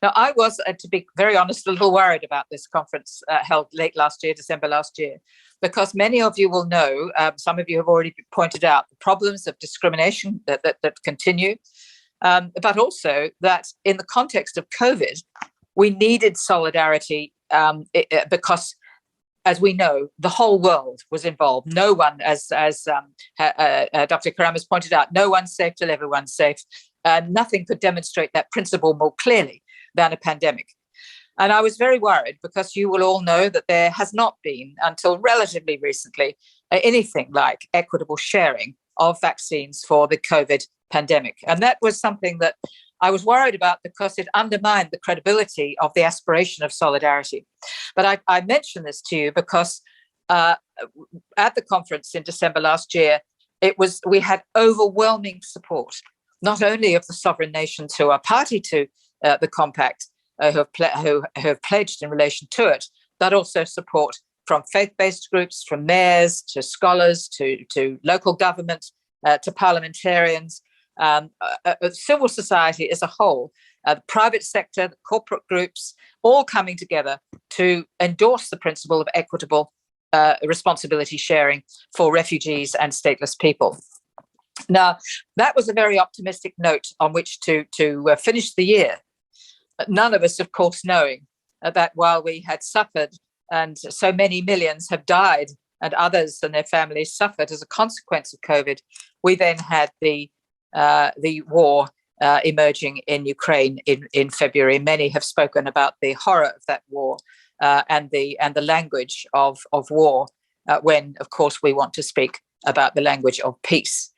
S4: Now, I was, to be very honest, a little worried about this conference held late last year, December last year, because many of you will know, some of you have already pointed out the problems of discrimination that continue, but also that in the context of COVID, we needed solidarity because, as we know, the whole world was involved. No one, as Dr. Karam has pointed out, no one's safe till everyone's safe. Nothing could demonstrate that principle more clearly than a pandemic. And I was very worried because you will all know that there has not been, until relatively recently, anything like equitable sharing of vaccines for the COVID pandemic. And that was something that I was worried about because it undermined the credibility of the aspiration of solidarity. But I mention this to you because at the conference in December last year, we had overwhelming support, not only of the sovereign nations who are party to the compact, who have pledged in relation to it, but also support from faith-based groups, from mayors to scholars to local government to parliamentarians, civil society as a whole, the private sector, the corporate groups, all coming together to endorse the principle of equitable responsibility sharing for refugees and stateless people. Now, that was a very optimistic note on which to finish the year. None of us, of course, knowing that while we had suffered and so many millions have died and others and their families suffered as a consequence of COVID, we then had the war emerging in Ukraine in February. Many have spoken about the horror of that war and the language of war, when, of course, we want to speak about the language of peace.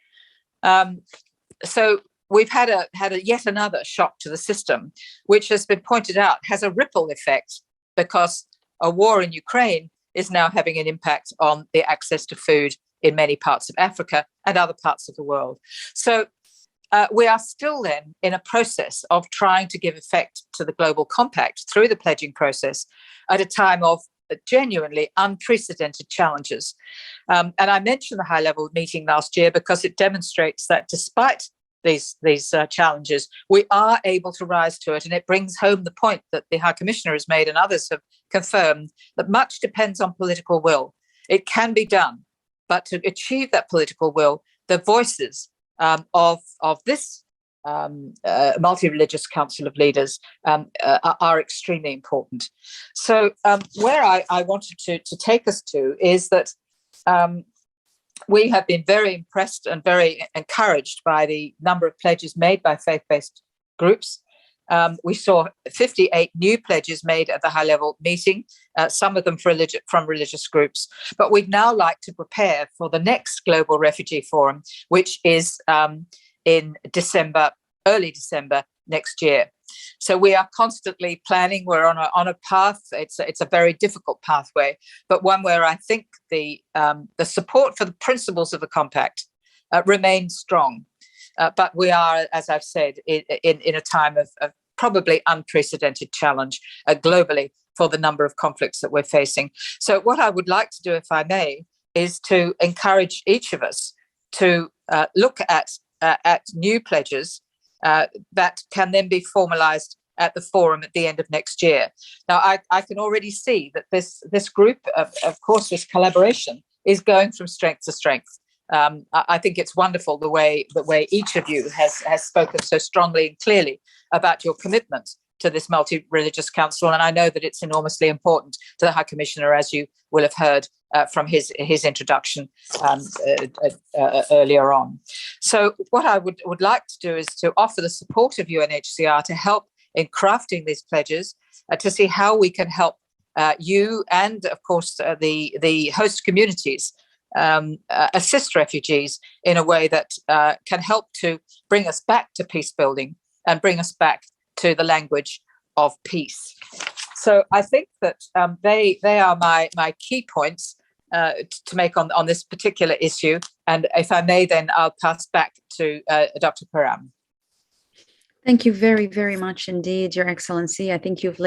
S4: So we've had a yet another shock to the system, which has been pointed out has a ripple effect because a war in Ukraine is now having an impact on the access to food in many parts of Africa and other parts of the world. So we are still then in a process of trying to give effect to the Global Compact through the pledging process at a time of genuinely unprecedented challenges. And I mentioned the high-level meeting last year because it demonstrates that despite these challenges, we are able to rise to it. And it brings home the point that the High Commissioner has made and others have confirmed, that much depends on political will. It can be done, but to achieve that political will, the voices of this multi-religious council of leaders are extremely important. So where I wanted to take us to is that we have been very impressed and very encouraged by the number of pledges made by faith-based groups. We saw 58 new pledges made at the high-level meeting, some of them from religious groups. But we'd now like to prepare for the next Global Refugee Forum, which is in December, early December next year. So we are constantly planning. We're on a path. It's a very difficult pathway, but one where I think the support for the principles of the compact remains strong. But we are, as I've said, in a time of probably unprecedented challenge globally for the number of conflicts that we're facing. So what I would like to do, if I may, is to encourage each of us to look at new pledges that can then be formalized at the forum at the end of next year. Now, I can already see that this group, of course, this collaboration is going from strength to strength. I think it's wonderful the way each of you has spoken so strongly and clearly about your commitment to this multi-religious council, and I know that it's enormously important to the High Commissioner, as you will have heard from his introduction earlier on. So what I would like to do is to offer the support of UNHCR to help in crafting these pledges, to see how we can help you and, of course, the host communities assist refugees in a way that can help to bring us back to peace building and bring us back to the language of peace. So I think that they are my key points to make on this particular issue. And if I may, then I'll pass back to Dr. Karam.
S1: Thank you very, very much indeed, Your Excellency. I think you've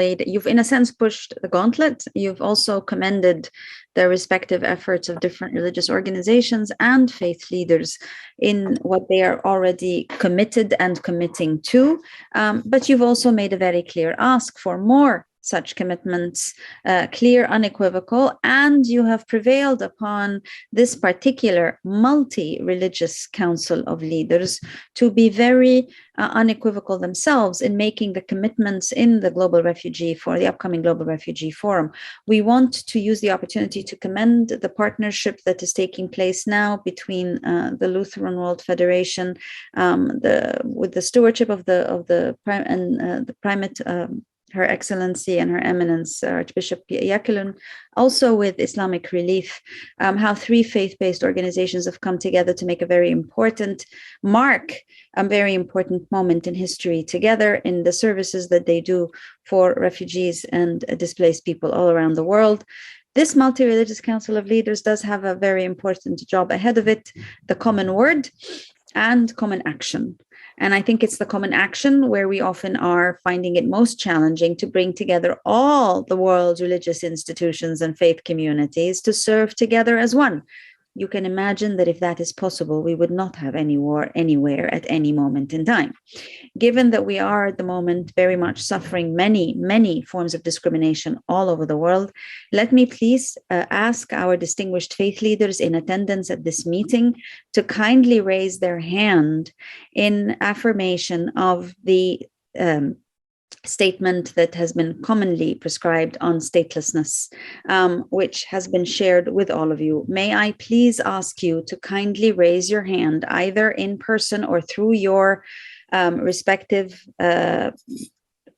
S1: in a sense pushed the gauntlet. You've also commended the respective efforts of different religious organizations and faith leaders in what they are already committed and committing to. But you've also made a very clear ask for more such commitments, clear, unequivocal, and you have prevailed upon this particular multi-religious council of leaders to be very unequivocal themselves in making the commitments in the the upcoming Global Refugee Forum. We want to use the opportunity to commend the partnership that is taking place now between the Lutheran World Federation, with the stewardship of the primate. Her Excellency and Her Eminence, Archbishop Yakelun, also with Islamic Relief, how three faith-based organizations have come together to make a very important moment in history together in the services that they do for refugees and displaced people all around the world. This multi-religious council of leaders does have a very important job ahead of it, the common word and common action. And I think it's the common action where we often are finding it most challenging to bring together all the world's religious institutions and faith communities to serve together as one. You can imagine that if that is possible, we would not have any war anywhere at any moment in time. Given that we are at the moment very much suffering many, many forms of discrimination all over the world, let me please ask our distinguished faith leaders in attendance at this meeting to kindly raise their hand in affirmation of the statement that has been commonly prescribed on statelessness, which has been shared with all of you. May I please ask you to kindly raise your hand either in person or through your respective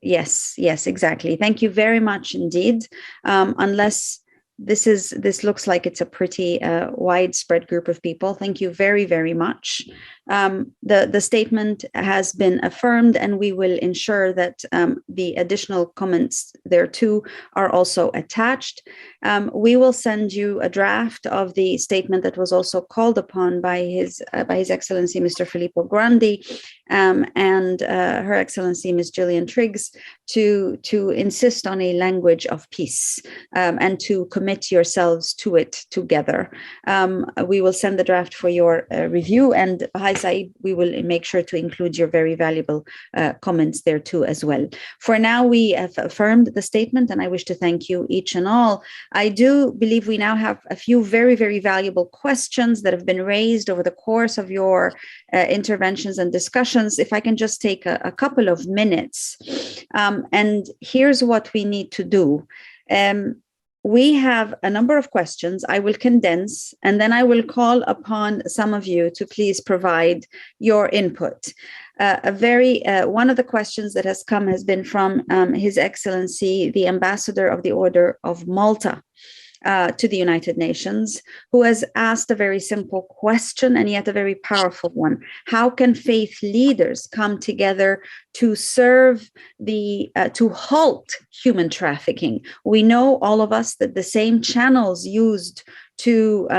S1: yes, exactly. Thank you very much indeed. Unless this looks like it's a pretty widespread group of people. Thank you very, very much. The statement has been affirmed, and we will ensure that the additional comments thereto are also attached. We will send you a draft of the statement that was also called upon by His Excellency Mr. Filippo Grandi and Her Excellency Ms. Gillian Triggs to insist on a language of peace and to commit yourselves to it together. We will send the draft for your review, and Bahai Saeed, we will make sure to include your very valuable comments there too as well. For now, we have affirmed the statement, and I wish to thank you each and all. I do believe we now have a few very, very valuable questions that have been raised over the course of your interventions and discussions. If I can just take a couple of minutes. And here's what we need to do. We have a number of questions. I will condense, and then I will call upon some of you to please provide your input. One of the questions that has come has been from His Excellency, the Ambassador of the Order of Malta to the United Nations, who has asked a very simple question and yet a very powerful one. How can faith leaders come together to serve to halt human trafficking? We know, all of us, that the same channels used to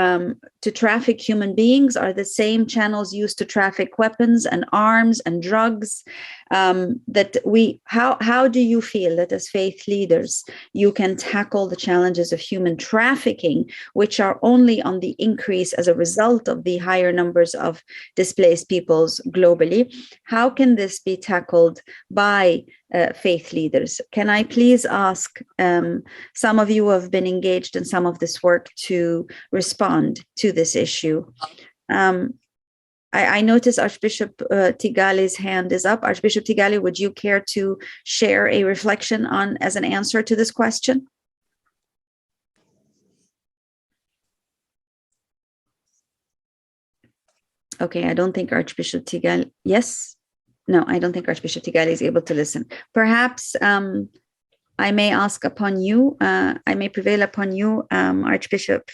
S1: traffic human beings are the same channels used to traffic weapons and arms and drugs. How do you feel that as faith leaders you can tackle the challenges of human trafficking, which are only on the increase as a result of the higher numbers of displaced peoples globally? How can this be tackled by faith leaders? Can I please ask some of you who have been engaged in some of this work to respond to this issue? I notice Archbishop Tigali's hand is up. Archbishop Tigali, would you care to share a reflection as an answer to this question? Okay, I don't think Archbishop Tigali, yes? No, I don't think Archbishop Tigali is able to listen. Perhaps I may ask upon you, I may prevail upon you, Archbishop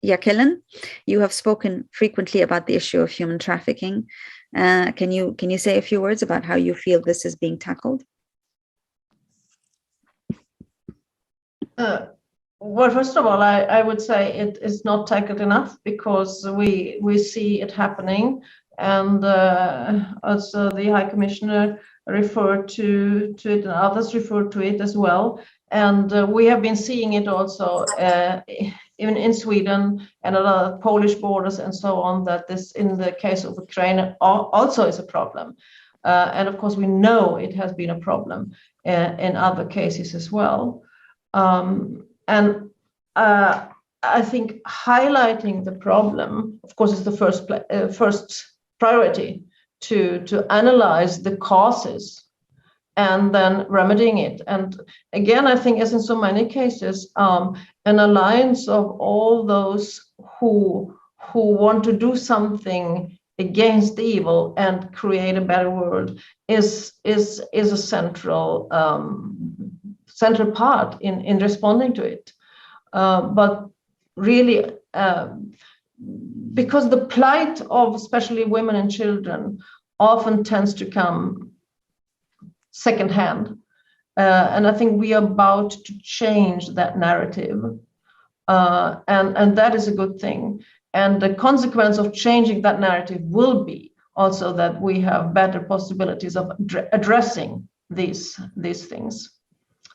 S1: Jacqueline. You have spoken frequently about the issue of human trafficking. Can you say a few words about how you feel this is being tackled?
S7: Well, first of all, I would say it is not tackled enough, because we see it happening, and also the High Commissioner referred to it, and others referred to it as well. And we have been seeing it also even in Sweden and a lot of Polish borders and so on, that this, in the case of Ukraine, also is a problem. And of course, we know it has been a problem in other cases as well. And I think highlighting the problem, of course, is the first priority to analyze the causes and then remedying it. And again, I think, as in so many cases, an alliance of all those who want to do something against evil and create a better world is a central part in responding to it. But really, because the plight of especially women and children often tends to come secondhand, and I think we are about to change that narrative, and that is a good thing. And the consequence of changing that narrative will be also that we have better possibilities of addressing these things.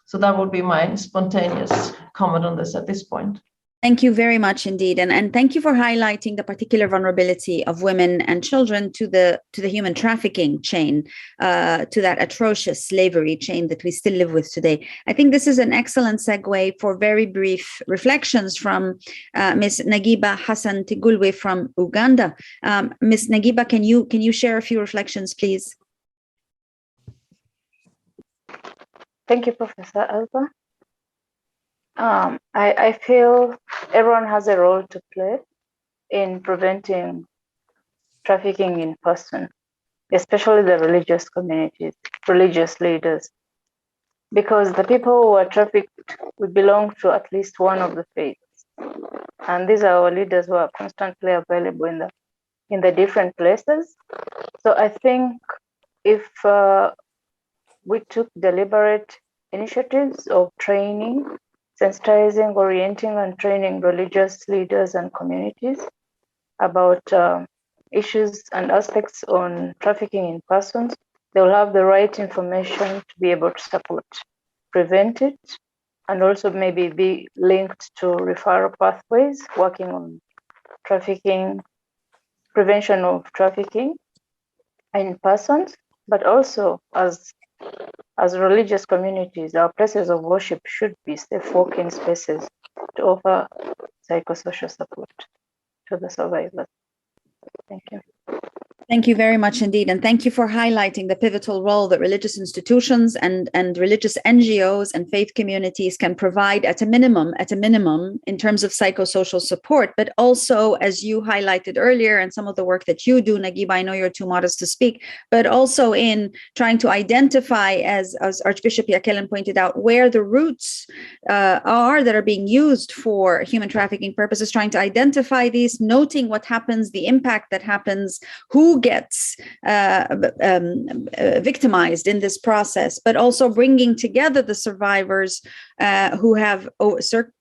S7: So that would be my spontaneous comment on this at this point.
S1: Thank you very much indeed. And thank you for highlighting the particular vulnerability of women and children to the human trafficking chain, to that atrocious slavery chain that we still live with today. I think this is an excellent segue for very brief reflections from Ms. Nagiba Hassan Tigulwe from Uganda. Ms. Nagiba, can you share a few reflections, please?
S14: Thank you, Professor Alba. I feel everyone has a role to play in preventing trafficking in person, especially the religious communities, religious leaders, because the people who are trafficked, we belong to at least one of the faiths. And these are our leaders who are constantly available in the in the different places. So I think if we took deliberate initiatives of training, sensitizing, orienting, and training religious leaders and communities about issues and aspects on trafficking in persons, they will have the right information to be able to support, prevent it, and also maybe be linked to referral pathways, working on trafficking, prevention of trafficking in persons, but also as religious communities, our places of worship should be safe working spaces to offer psychosocial support to the survivors. Thank you.
S1: Thank you very much indeed. And thank you for highlighting the pivotal role that religious institutions and religious NGOs and faith communities can provide at a minimum, in terms of psychosocial support, but also, as you highlighted earlier, and some of the work that you do, Nagiba, I know you're too modest to speak, but also in trying to identify, as Archbishop Yakelen pointed out, where the roots are that are being used for human trafficking purposes, trying to identify these, noting what happens, the impact that happens, who gets victimized in this process, but also bringing together the survivors who have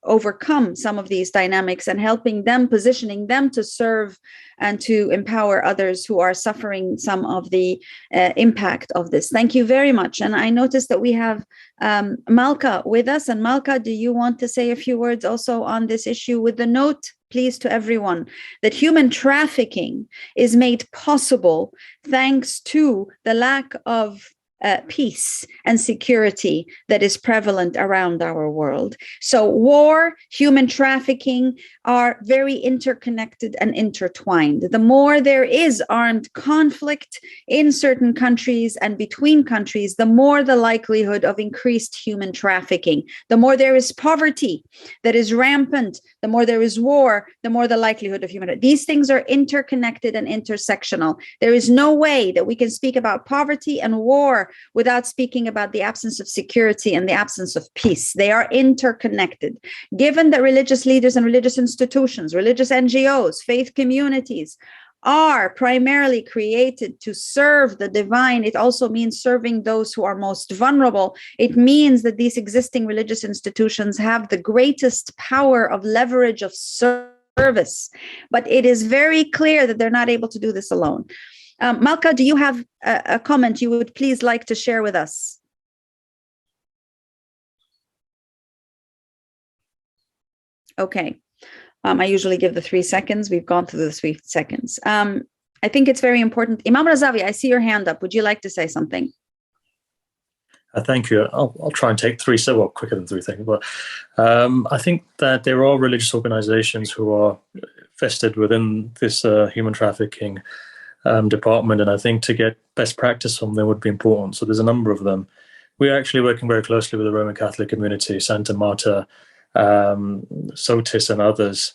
S1: overcome some of these dynamics and helping them, positioning them to serve and to empower others who are suffering some of the impact of this. Thank you very much. And I noticed that we have Malka with us. And Malka, do you want to say a few words also on this issue, with the note, please, to everyone, that human trafficking is made possible thanks to the lack of peace and security that is prevalent around our world. So war, human trafficking are very interconnected and intertwined. The more there is armed conflict in certain countries and between countries, the more the likelihood of increased human trafficking. The more there is poverty that is rampant, the more there is war, the more the likelihood of human. These things are interconnected and intersectional. There is no way that we can speak about poverty and war without speaking about the absence of security and the absence of peace. They are interconnected. Given that religious leaders and religious institutions, religious NGOs, faith communities are primarily created to serve the divine, it also means serving those who are most vulnerable. It means that these existing religious institutions have the greatest power of leverage of service. But it is very clear that they're not able to do this alone. Malka, do you have a comment you would please like to share with us? Okay. I usually give the 3 seconds. We've gone through the 3 seconds. I think it's very important. Imam Razavi, I see your hand up. Would you like to say something?
S3: Thank you. I'll try and take 3 seconds, well, quicker than 3 seconds. But I think that there are religious organizations who are vested within this human trafficking department, and I think to get best practice from them would be important. So there's a number of them. We're actually working very closely with the Roman Catholic community, Santa Marta, SOTIS, and others.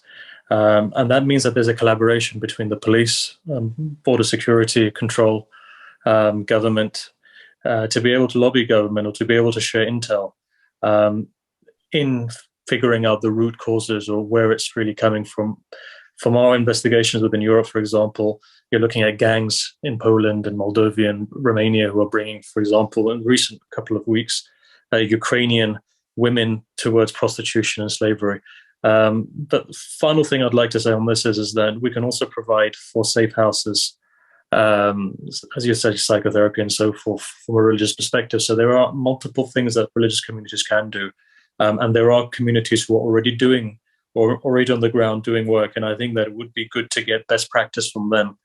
S3: And that means that there's a collaboration between the police, border security control, government, to be able to lobby government or to be able to share intel in figuring out the root causes or where it's really coming from. From our investigations within Europe, for example, you're looking at gangs in Poland and Moldova and Romania who are bringing, for example, in recent couple of weeks, Ukrainian women towards prostitution and slavery. But the final thing I'd like to say on this is that we can also provide for safe houses, as you said, psychotherapy and so forth from a religious perspective. So there are multiple things that religious communities can do. And there are communities who are already doing or already on the ground doing work. And I think that it would be good to get best practice from them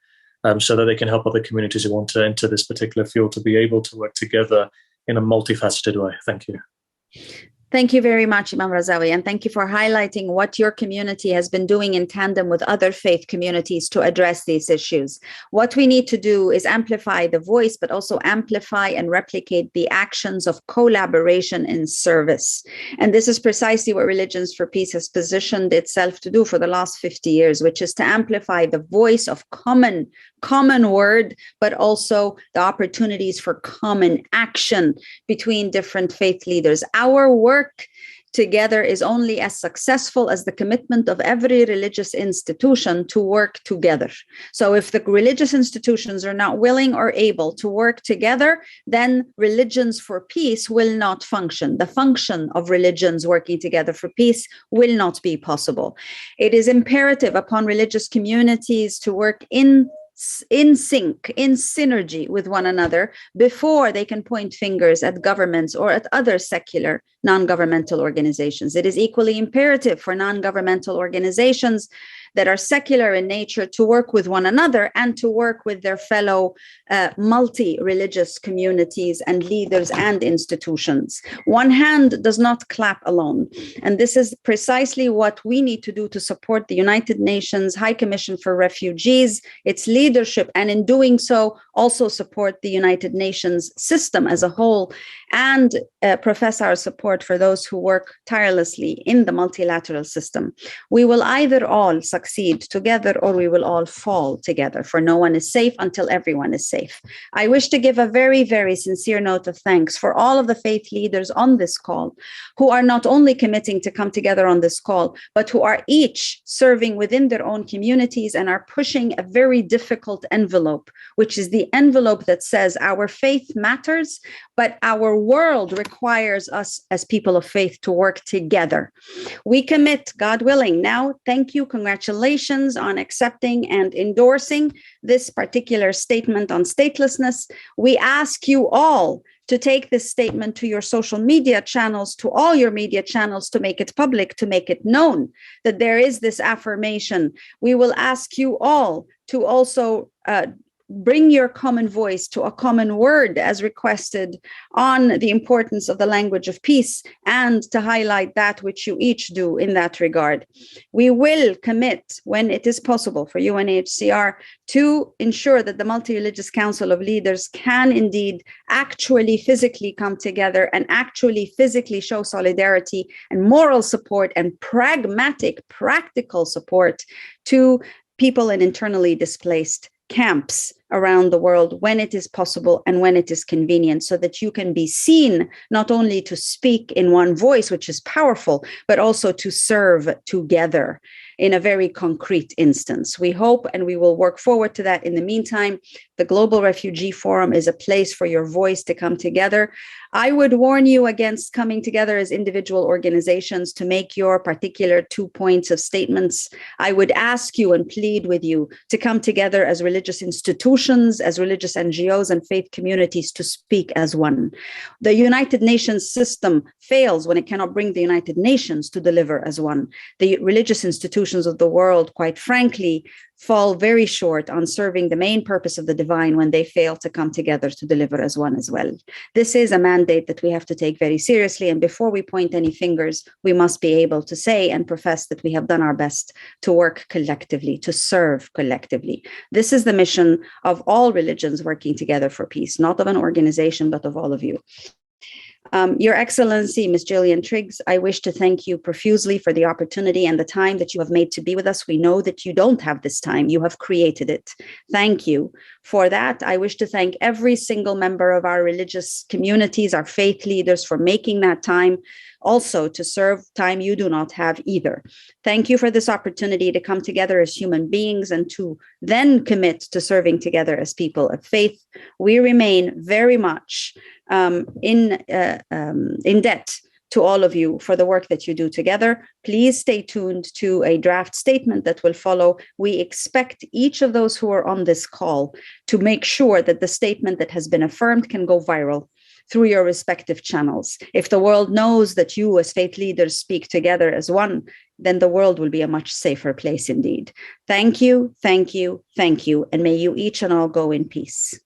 S3: so that they can help other communities who want to enter this particular field to be able to work together in a multifaceted way. Thank you.
S1: Thank you very much, Imam Razavi, and thank you for highlighting what your community has been doing in tandem with other faith communities to address these issues. What we need to do is amplify the voice, but also amplify and replicate the actions of collaboration in service. And this is precisely what Religions for Peace has positioned itself to do for the last 50 years, which is to amplify the voice of common word, but also the opportunities for common action between different faith leaders. Our work together is only as successful as the commitment of every religious institution to work together. So if the religious institutions are not willing or able to work together, then religions for peace will not function. The function of religions working together for peace will not be possible. It is imperative upon religious communities to work in sync, in synergy with one another before they can point fingers at governments or at other secular non-governmental organizations. It is equally imperative for non-governmental organizations that are secular in nature to work with one another and to work with their fellow multi-religious communities and leaders and institutions. One hand does not clap alone. And this is precisely what we need to do to support the United Nations High Commission for Refugees, its leadership, and in doing so, also support the United Nations system as a whole, and profess our support for those who work tirelessly in the multilateral system. We will either all succeed together or we will all fall together, for no one is safe until everyone is safe. I wish to give a very, very sincere note of thanks for all of the faith leaders on this call who are not only committing to come together on this call, but who are each serving within their own communities and are pushing a very difficult envelope, which is the envelope that says our faith matters, but our world requires us as people of faith to work together. We commit, God willing. Now, thank you, congratulations on accepting and endorsing this particular statement on statelessness. We ask you all to take this statement to your social media channels, to all your media channels, to make it public, to make it known that there is this affirmation. We will ask you all to also bring your common voice to a common word as requested on the importance of the language of peace, and to highlight that which you each do in that regard. We will commit, when it is possible for UNHCR, to ensure that the Multi-Religious Council of Leaders can indeed actually physically come together and actually physically show solidarity and moral support and pragmatic, practical support to people in internally displaced camps around the world when it is possible and when it is convenient, so that you can be seen not only to speak in one voice, which is powerful, but also to serve together in a very concrete instance. We hope and we will work forward to that. In the meantime, the Global Refugee Forum is a place for your voice to come together. I would warn you against coming together as individual organizations to make your particular 2 points of statements. I would ask you and plead with you to come together as religious institutions, as religious NGOs and faith communities, to speak as one. The United Nations system fails when it cannot bring the United Nations to deliver as one. The religious institutions of the world, quite frankly, fall very short on serving the main purpose of the divine when they fail to come together to deliver as one as well. This is a mandate that we have to take very seriously. And before we point any fingers, we must be able to say and profess that we have done our best to work collectively, to serve collectively. This is the mission of all religions working together for peace, not of an organization, but of all of you. Your Excellency, Ms. Gillian Triggs, I wish to thank you profusely for the opportunity and the time that you have made to be with us. We know that you don't have this time. You have created it. Thank you for that. I wish to thank every single member of our religious communities, our faith leaders, for making that time also to serve time you do not have either. Thank you for this opportunity to come together as human beings and to then commit to serving together as people of faith. We remain very much in debt to all of you for the work that you do together. Please stay tuned to a draft statement that will follow. We expect each of those who are on this call to make sure that the statement that has been affirmed can go viral through your respective channels. If the world knows that you as faith leaders speak together as one, then the world will be a much safer place indeed. Thank you, thank you, thank you, and may you each and all go in peace.